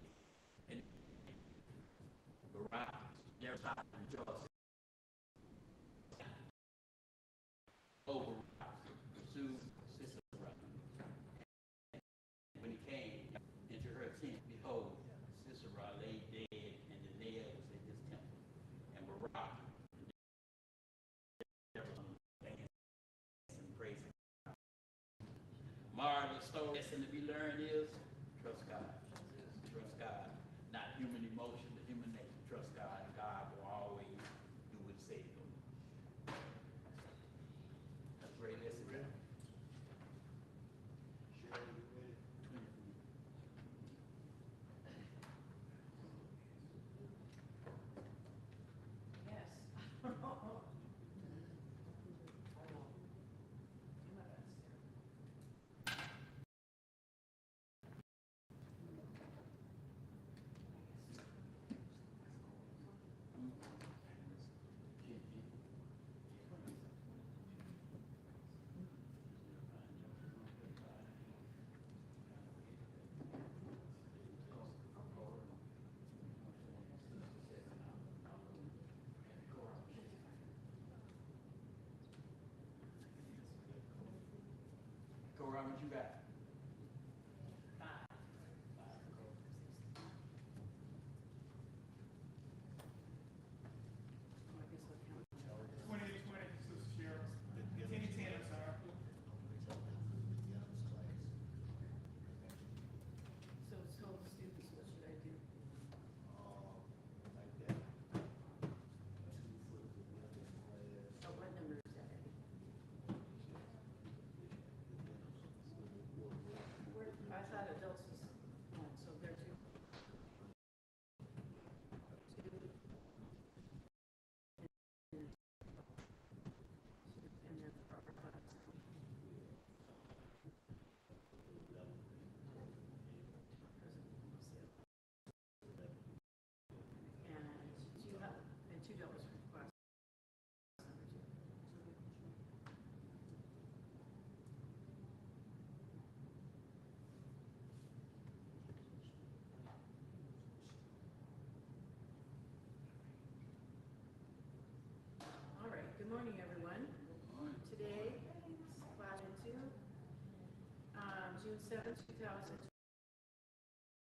and Rob, Daryl stopped and rejoiced. Over pursued Sister Rob. When he came into her tent, behold, Sister Rob lay dead, and the nail was in his temple. And Barak and praising God. Moral of the story lesson to be learned is trust God. Trust God. Not human emotion, but human nature. Trust God, and God will always do what he said he will. Great lesson. Cheryl, you ready? Yes. I don't know. Do my best. Cora, what you got? So tell the students, what should I do? Like that. 2 foot to 1 in class. Oh, what number is that? morning, everyone. Today, slide into June 7th, 2020.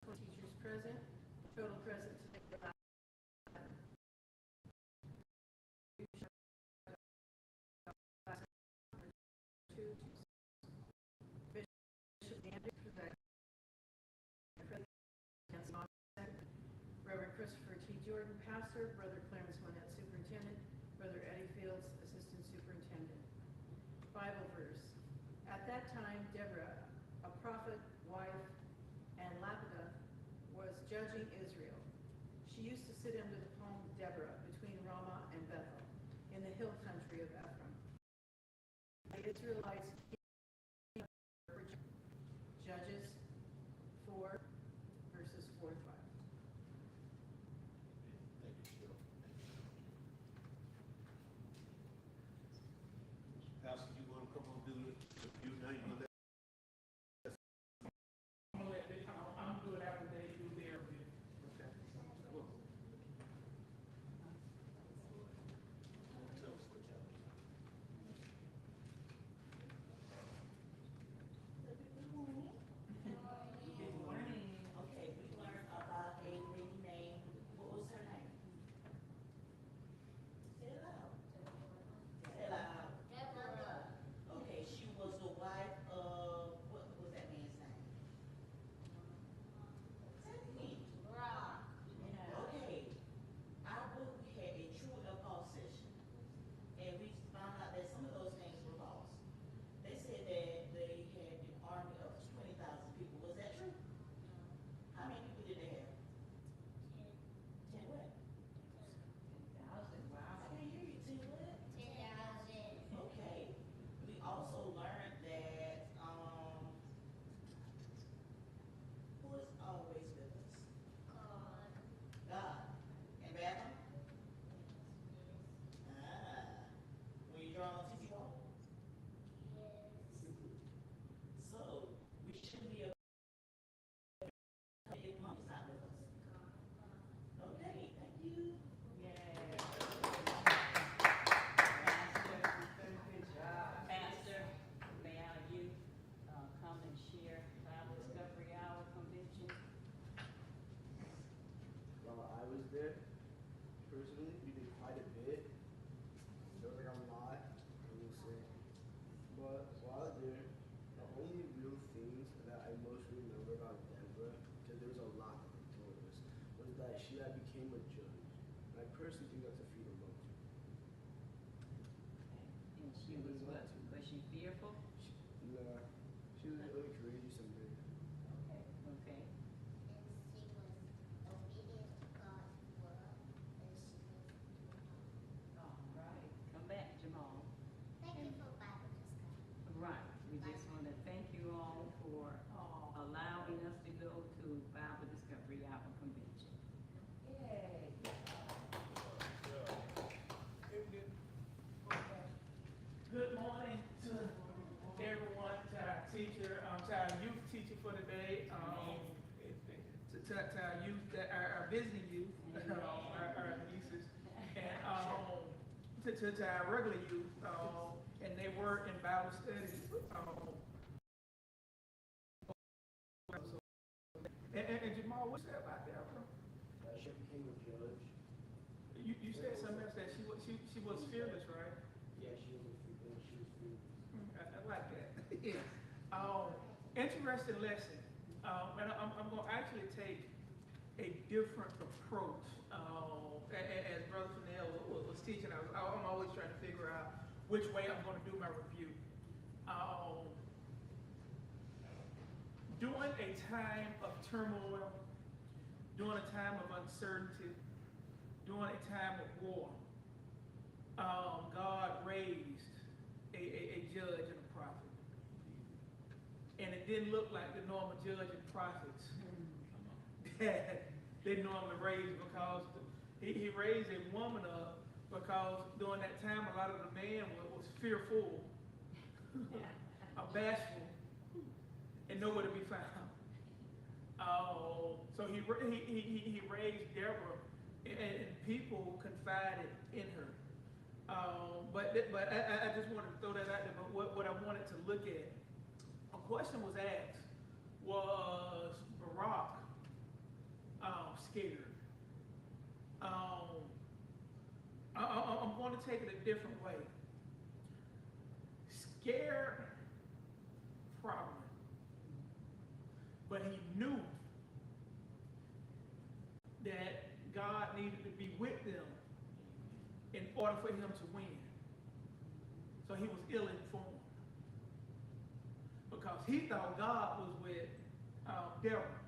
Teachers present, total present today. Bishop Andrew, Reverend Christopher T. Jordan, Pastor, Brother Clarence Monette, Superintendent, Brother Eddie Fields, Assistant Superintendent. Bible verse. At that time, Deborah, a prophet, wife, and Lapidah, was judging Israel. She used to sit under the palm of Deborah between Ramah and Bethel, in the hill country of Ephraim. The Israelites Judges 4, verses 4 to 5. Thank you, Cheryl. Pastor, you want to come on do it? You know you gonna let I'm good after they do their bit. okay. Cool. Tell us what y'all do. Good morning. Okay, we learned about a lady named, what was her name? Say it loud. Say it loud. Deborah. Okay, she was the wife of, what was that man's name? Say it again. Rock. Okay, our book, we had a true or false session, and we found out that some of those things were false. They said that they had an army of 20,000 people. Was that true? How many people did they have? 10 what? 10,000, I wow. can't hear you. 10 what? 10,000. Okay. We also learned that, who is always with us? God. And Bethel? Ah. When you draw on TV wall? So, we shouldn't be if mom is not with us. Okay, thank you. Yay. Good job. Pastor, may our youth come and share Bible Discovery Hour Convention? Well, I was there personally. We did quite a bit. There was like a lot, I will say. But while there, the only real things that I most remember about Deborah, because there was a lot that they told us, was that she had became a judge. And I personally think that's a feat of multitude. And she was what? Was she fearful? Nah, she was really courageous and brave. Okay. Okay. And she was obedient to God's word, and she was All right. Come back, Jamal. Thank you for Bible discussion. Right. We just want to thank you all for allowing us to go to Bible Discovery Hour Convention. Yay. Good morning to everyone, to our teacher, to our youth teacher for today, to our youth, our visiting youth, our nieces, and to our regular youth, and they were in Bible study. And Jamal, what's that about that, bro? She became a judge. You said something else that she was fearless, right? Yeah, she was fearless. I like that. Yeah. Interesting lesson. And I'm going to actually take a different approach. As Brother Fennell was teaching, I'm always trying to figure out which way I'm going to do my review. During a time of turmoil, during a time of uncertainty, during a time of war, God raised a judge and a prophet. And it didn't look like the normal judge and prophets that they normally raised, because he raised a woman up because during that time a lot of the man was fearful, bashful, and nowhere to be found. So he raised Deborah, and people confided in her. But I just wanted to throw that out there. But what I wanted to look at, a question was asked, was Barack scared? I'm going to take it a different way. Scared, probably. But he knew that God needed to be with them in order for him to win. So he was ill-informed. Because he thought God was with Deborah.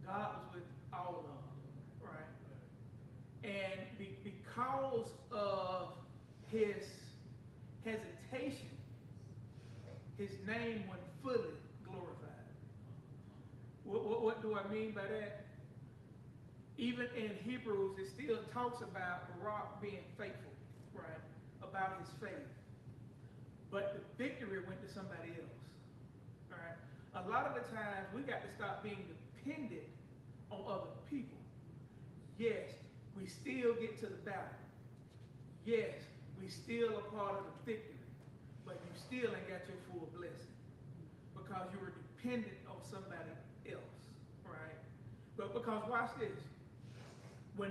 God was with all of them, right? And because of his hesitation, his name wasn't fully glorified. What do I mean by that? Even in Hebrews, it still talks about Barak being faithful, right? About his faith. But the victory went to somebody else, all right? A lot of the times, we got to stop being dependent on other people. Yes, we still get to the battle. Yes, we still a part of the victory, but you still ain't got your full blessing because you were dependent on somebody else, right? But because watch this, when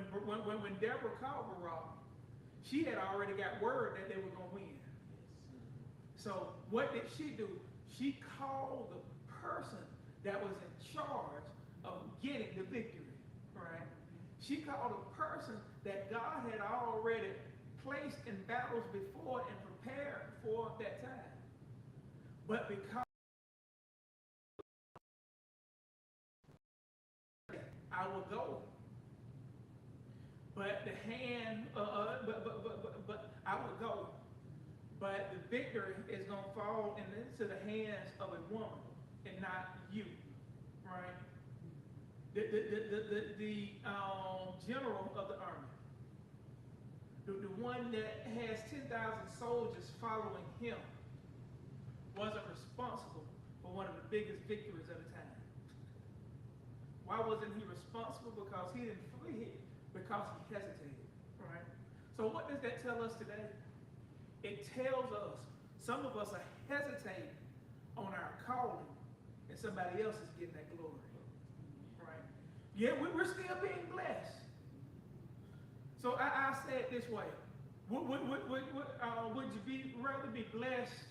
Deborah called Barak, she had already got word that they were going to win. So what did she do? She called the person that was in charge of getting the victory, right? She called a person that God had already placed in battles before and prepared for that time. But because I will go, but the hand, but I will go, but the victory is going to fall into the hands of a woman and not you, right? The general of the army, the one that has 10,000 soldiers following him, wasn't responsible for one of the biggest victories of the time. Why wasn't he responsible? Because he didn't flee, because he hesitated, right? So what does that tell us today? It tells us some of us are hesitating on our calling and somebody else is getting that glory, right? Yeah, we're still being blessed. So I say it this way. Would you rather be blessed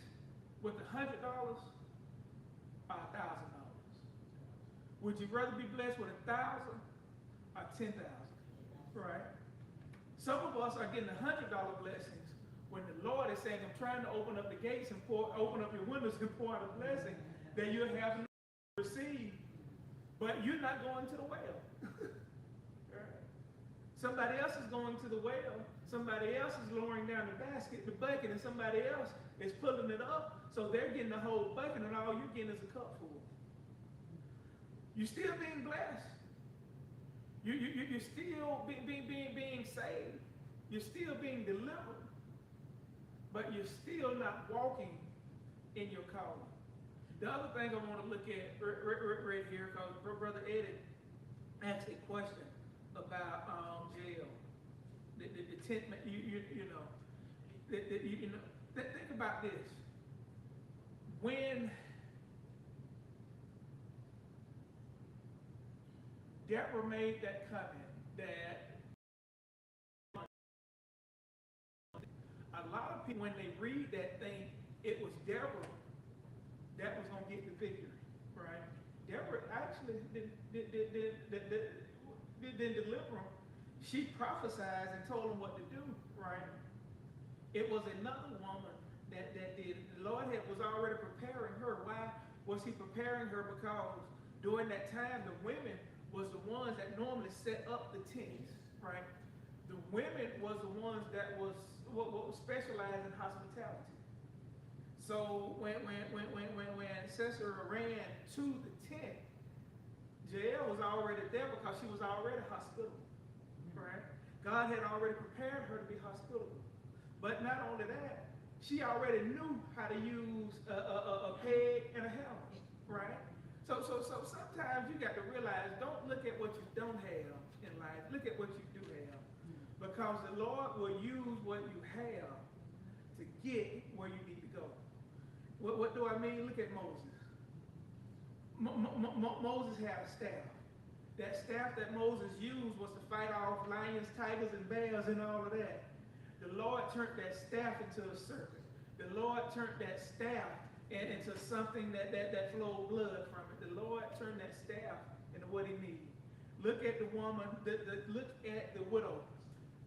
with $100 or $1,000? Would you rather be blessed with 1,000 or 10,000? Right? Some of us are getting $100 blessings when the Lord is saying, I'm trying to open up the gates and open up your windows and pour out a blessing that you're having to receive, but you're not going to the well. Right? Somebody else is going to the well. Somebody else is lowering down the bucket, and somebody else is pulling it up, so they're getting the whole bucket, and all you're getting is a cup full. You're still being blessed. You're still being saved. You're still being delivered. But you're still not walking in your calling. The other thing I want to look at right here, because Brother Eddie asked a question about jail. The tent, think about this. When Deborah made that comment that a lot of people, when they read that, think it was Deborah that was going to get the victory, right? Deborah actually didn't deliver them. She prophesied and told them what to do, right? It was another woman that did. The Lord was already preparing her. Why was he preparing her? Because during that time, the women was the ones that normally set up the tents, right? The women was the ones that was specialized in hospitality. So when Sisera ran to the tent, Jael was already there because she was already hospitable, right? God had already prepared her to be hospitable. But not only that, she already knew how to use a peg and a hammer, right? So sometimes you got to realize, don't look at what you don't have in life. Look at what you do have. Because the Lord will use what you have to get where you need to go. What do I mean? Look at Moses. Moses had a staff. That staff that Moses used was to fight off lions, tigers, and bears and all of that. The Lord turned that staff into a serpent. The Lord turned that staff into something that flowed blood from it. The Lord turned that staff into what he needed. Look at the woman, look at the widow,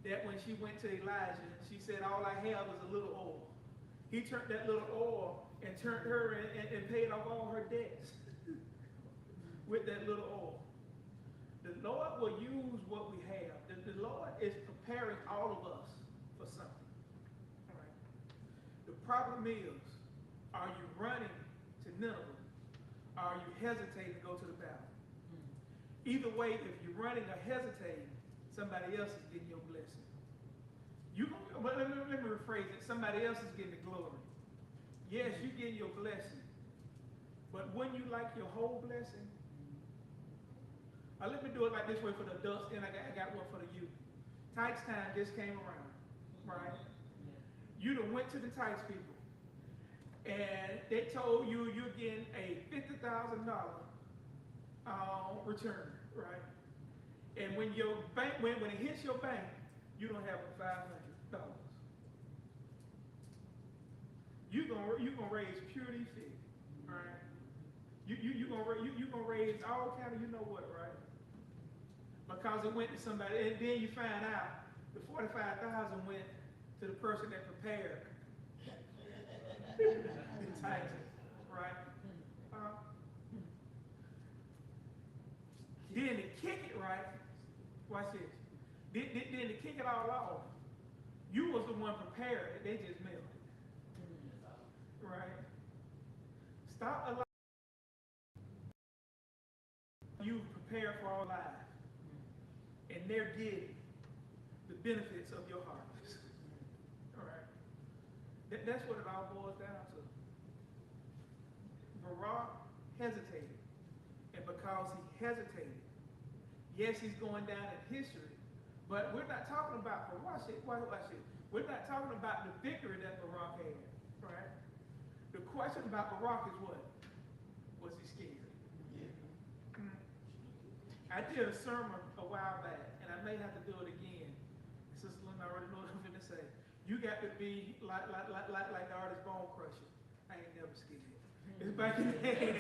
that when she went to Elijah, she said, all I have is a little oil. He turned that little oil and turned her and paid off all her debts with that little oil. The Lord will use what we have. The Lord is preparing all of us for something. All right. The problem is, are you running to Nineveh? Or are you hesitating to go to the battle? Either way, if you're running or hesitating, somebody else is getting your blessing. But let me rephrase it. Somebody else is getting the glory. Yes, you're getting your blessing. But wouldn't you like your whole blessing? Let me do it like this way for the adults, and I got one for the youth. Tithes time just came around, right? You done went to the tithes people, and they told you you're getting a $50,000 return, right? And when your bank, when it hits your bank, you don't have $500. You're gonna raise purity fee, right? You're gonna raise all kind of you know what, right? Because it went to somebody, and then you find out the $45,000 went to the person that prepared the tithe, right? Then to kick it right, watch this. Then to kick it all off, you was the one prepared, they just mailed it, right? Stop allowing you prepare for all lives. And they're getting the benefits of your harvest. All right? That's what it all boils down to. Barak hesitated. And because he hesitated, yes, he's going down in history, but we're not talking about Barak. We're not talking about the victory that Barak had. Right? The question about Barak is what? Was he scared? Yeah. I did a sermon a while back, and I may have to do it again. Sister Linda already knows what I'm going to say. You got to be like the artist Bone Crusher. I ain't never scared. It's back in the day.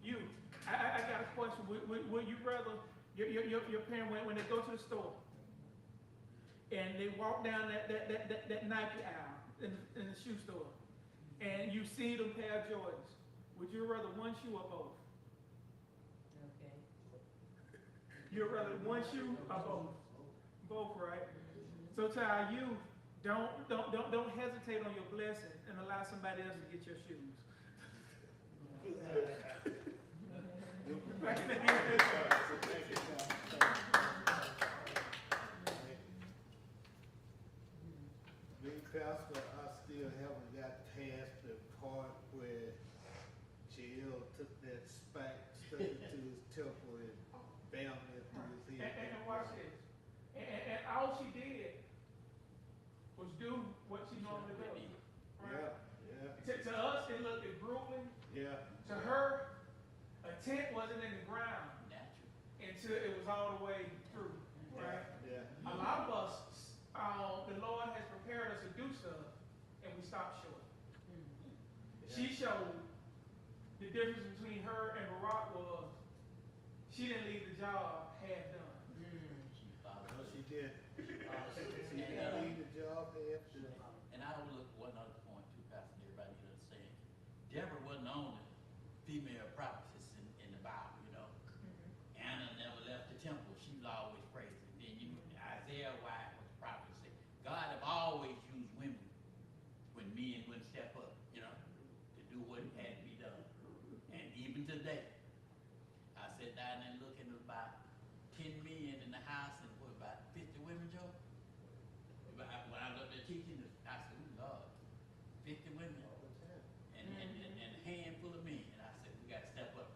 You. I got a question. Would you rather your parent when they go to the store and they walk down that Nike aisle in the shoe store, and you see them pair of Jordans, would you rather one shoe or both? Okay. You'd rather one shoe or both? Both, right? So to our youth, don't hesitate on your blessing and allow somebody else to get your shoes. Me, Pastor, I still haven't got past the part where Jill took that spike, stuck it to his temple, and bam it through his head. And watch this. And all she did was do what she normally does. Right? Yeah. To us, it looked grueling. Yeah. To her, a tent wasn't in the ground until it was all the way through. Right? Yeah. A lot of us, the Lord has prepared us to do stuff, and we stop short. Yeah. She showed the difference between her and Barak was she didn't leave the job half done. No, she did. She didn't leave the job half done. And I overlook one other point too, Pastor, everybody need to understand. Deborah wasn't the only female prophetess in the Bible, you know. Anna never left the temple. She was always praising. Then Isaiah wife was the prophet said, God have always used women when men wouldn't step up, you know, to do what had to be done. And even today, I sat down and looked, and there was about 10 men in the house and what, about 50 women, Joe? When I was up there teaching, I said, oh, Lord, 50 women and a handful of men. And I said, we got to step up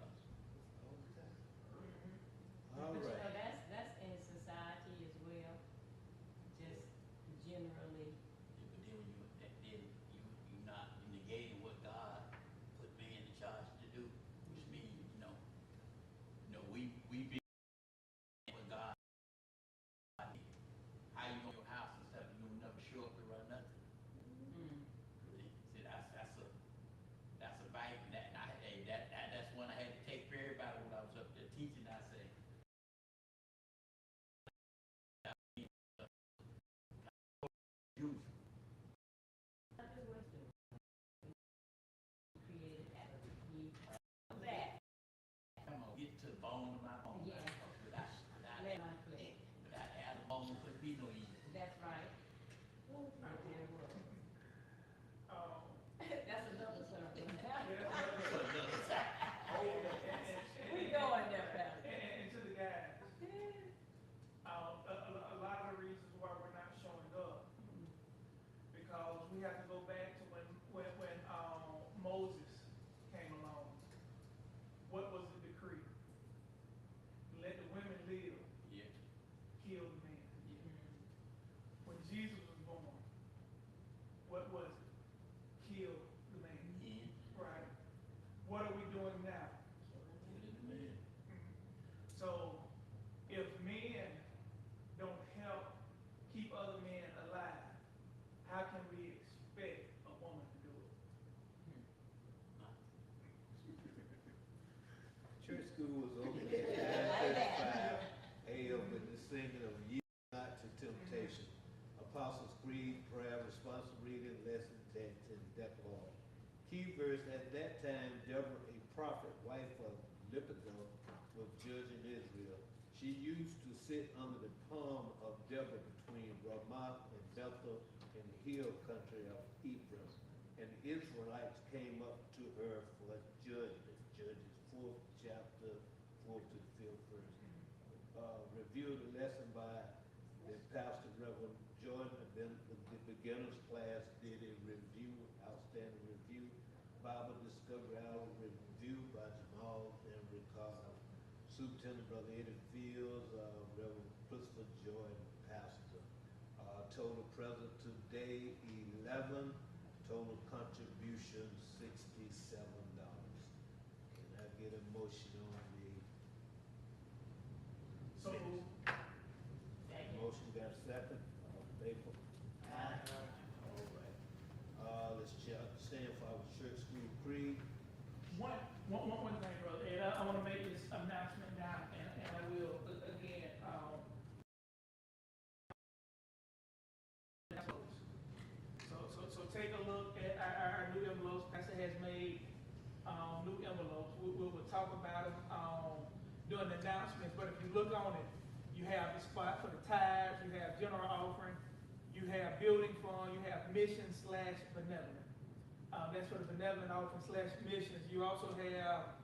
be no evil. That's right. That's another sermon. We going there, Pastor. And to the guys, a lot of the reasons why we're not showing up, because we have to go back to when Moses came along. What was the decree? Let the women live, Yeah. kill the men. Yeah. When Jesus was born, what was it? Kill the man. Yeah. Right. What are we doing now? Killing the man. So if men don't help keep other men alive, how can we expect a woman to do it? Church school was open at 9:35 a.m. with the singing of Yield Not to Temptation, Apostles' Creed, prayer, responsive reading, lesson text, and decalogue. Key verse at that time, Deborah, a prophet, wife of Lipidoth, was judging Israel. She used to sit under the palm of Deborah between Ramah and Bethel in the hill country of Ephraim. And the Israelites came up to her for judgment. Judges 4th chapter, 4th to 5th verse. Review the lesson by the pastor, Reverend Jordan, and then the beginners class did a review, outstanding review. Bible Discovery Hour review by Jamal and Ricardo. Superintendent Brother Eddie Fields, Reverend Christopher Jordan, pastor. Total present today 11. Total contribution $67. Can I get a motion on the So, motion? Got a second? All in favor? All right. Let's stand for our church school creed. one thing, brother, Ed, I want to make this announcement now, and I will again. So take a look at our new envelopes. Pastor has made new envelopes. We'll talk about them during the announcements. But if you look on it, you have the spot for the tithes, you have general offering, you have building fund, you have mission/benevolent. That's for the benevolent offering /missions. You also have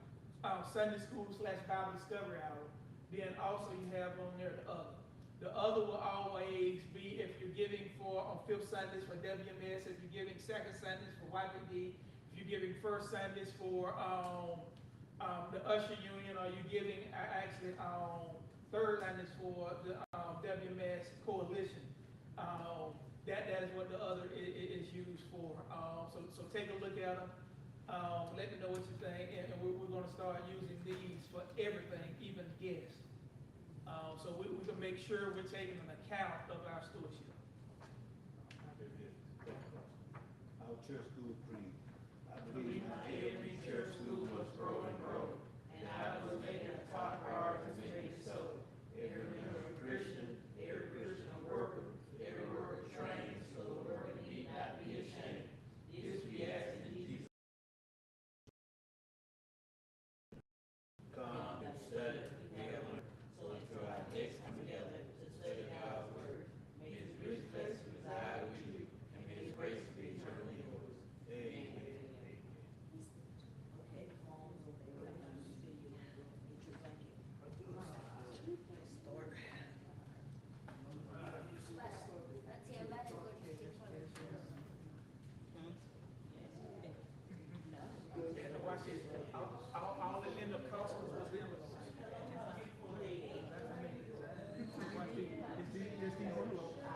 Sunday school/Bible discovery hour. Then also you have on there the other. The other will always be if you're giving for on fifth Sundays for WMS, if you're giving second Sundays for YPD, if you're giving first Sundays for the Usher Union, or you're giving actually third Sundays for the WMS Coalition. That is what the other is used for. So take a look at them. Let me know what you think, and we're going to start using these for everything, even guests. So we can make sure we're taking an account of our stewardship. Our church school creed. I believe every church school must grow and grow, and I must make it a top priority to make it so. Every member a Christian, every Christian a worker, every worker trained, so the worker need not be ashamed. This we ask in Jesus. Come and study together, so until our next come together to study God's word. May His rich blessing reside with you, and may His grace be eternally yours. Amen. Okay, the phones over there, I'm gonna see you, get your blanket. Start. Let's hear about it. Watch this. All the end of council was them. It's these envelopes. I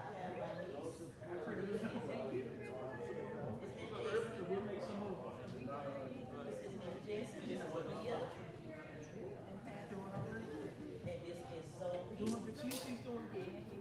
printed this envelope. We'll make some more. Doing the cheese, she's doing good.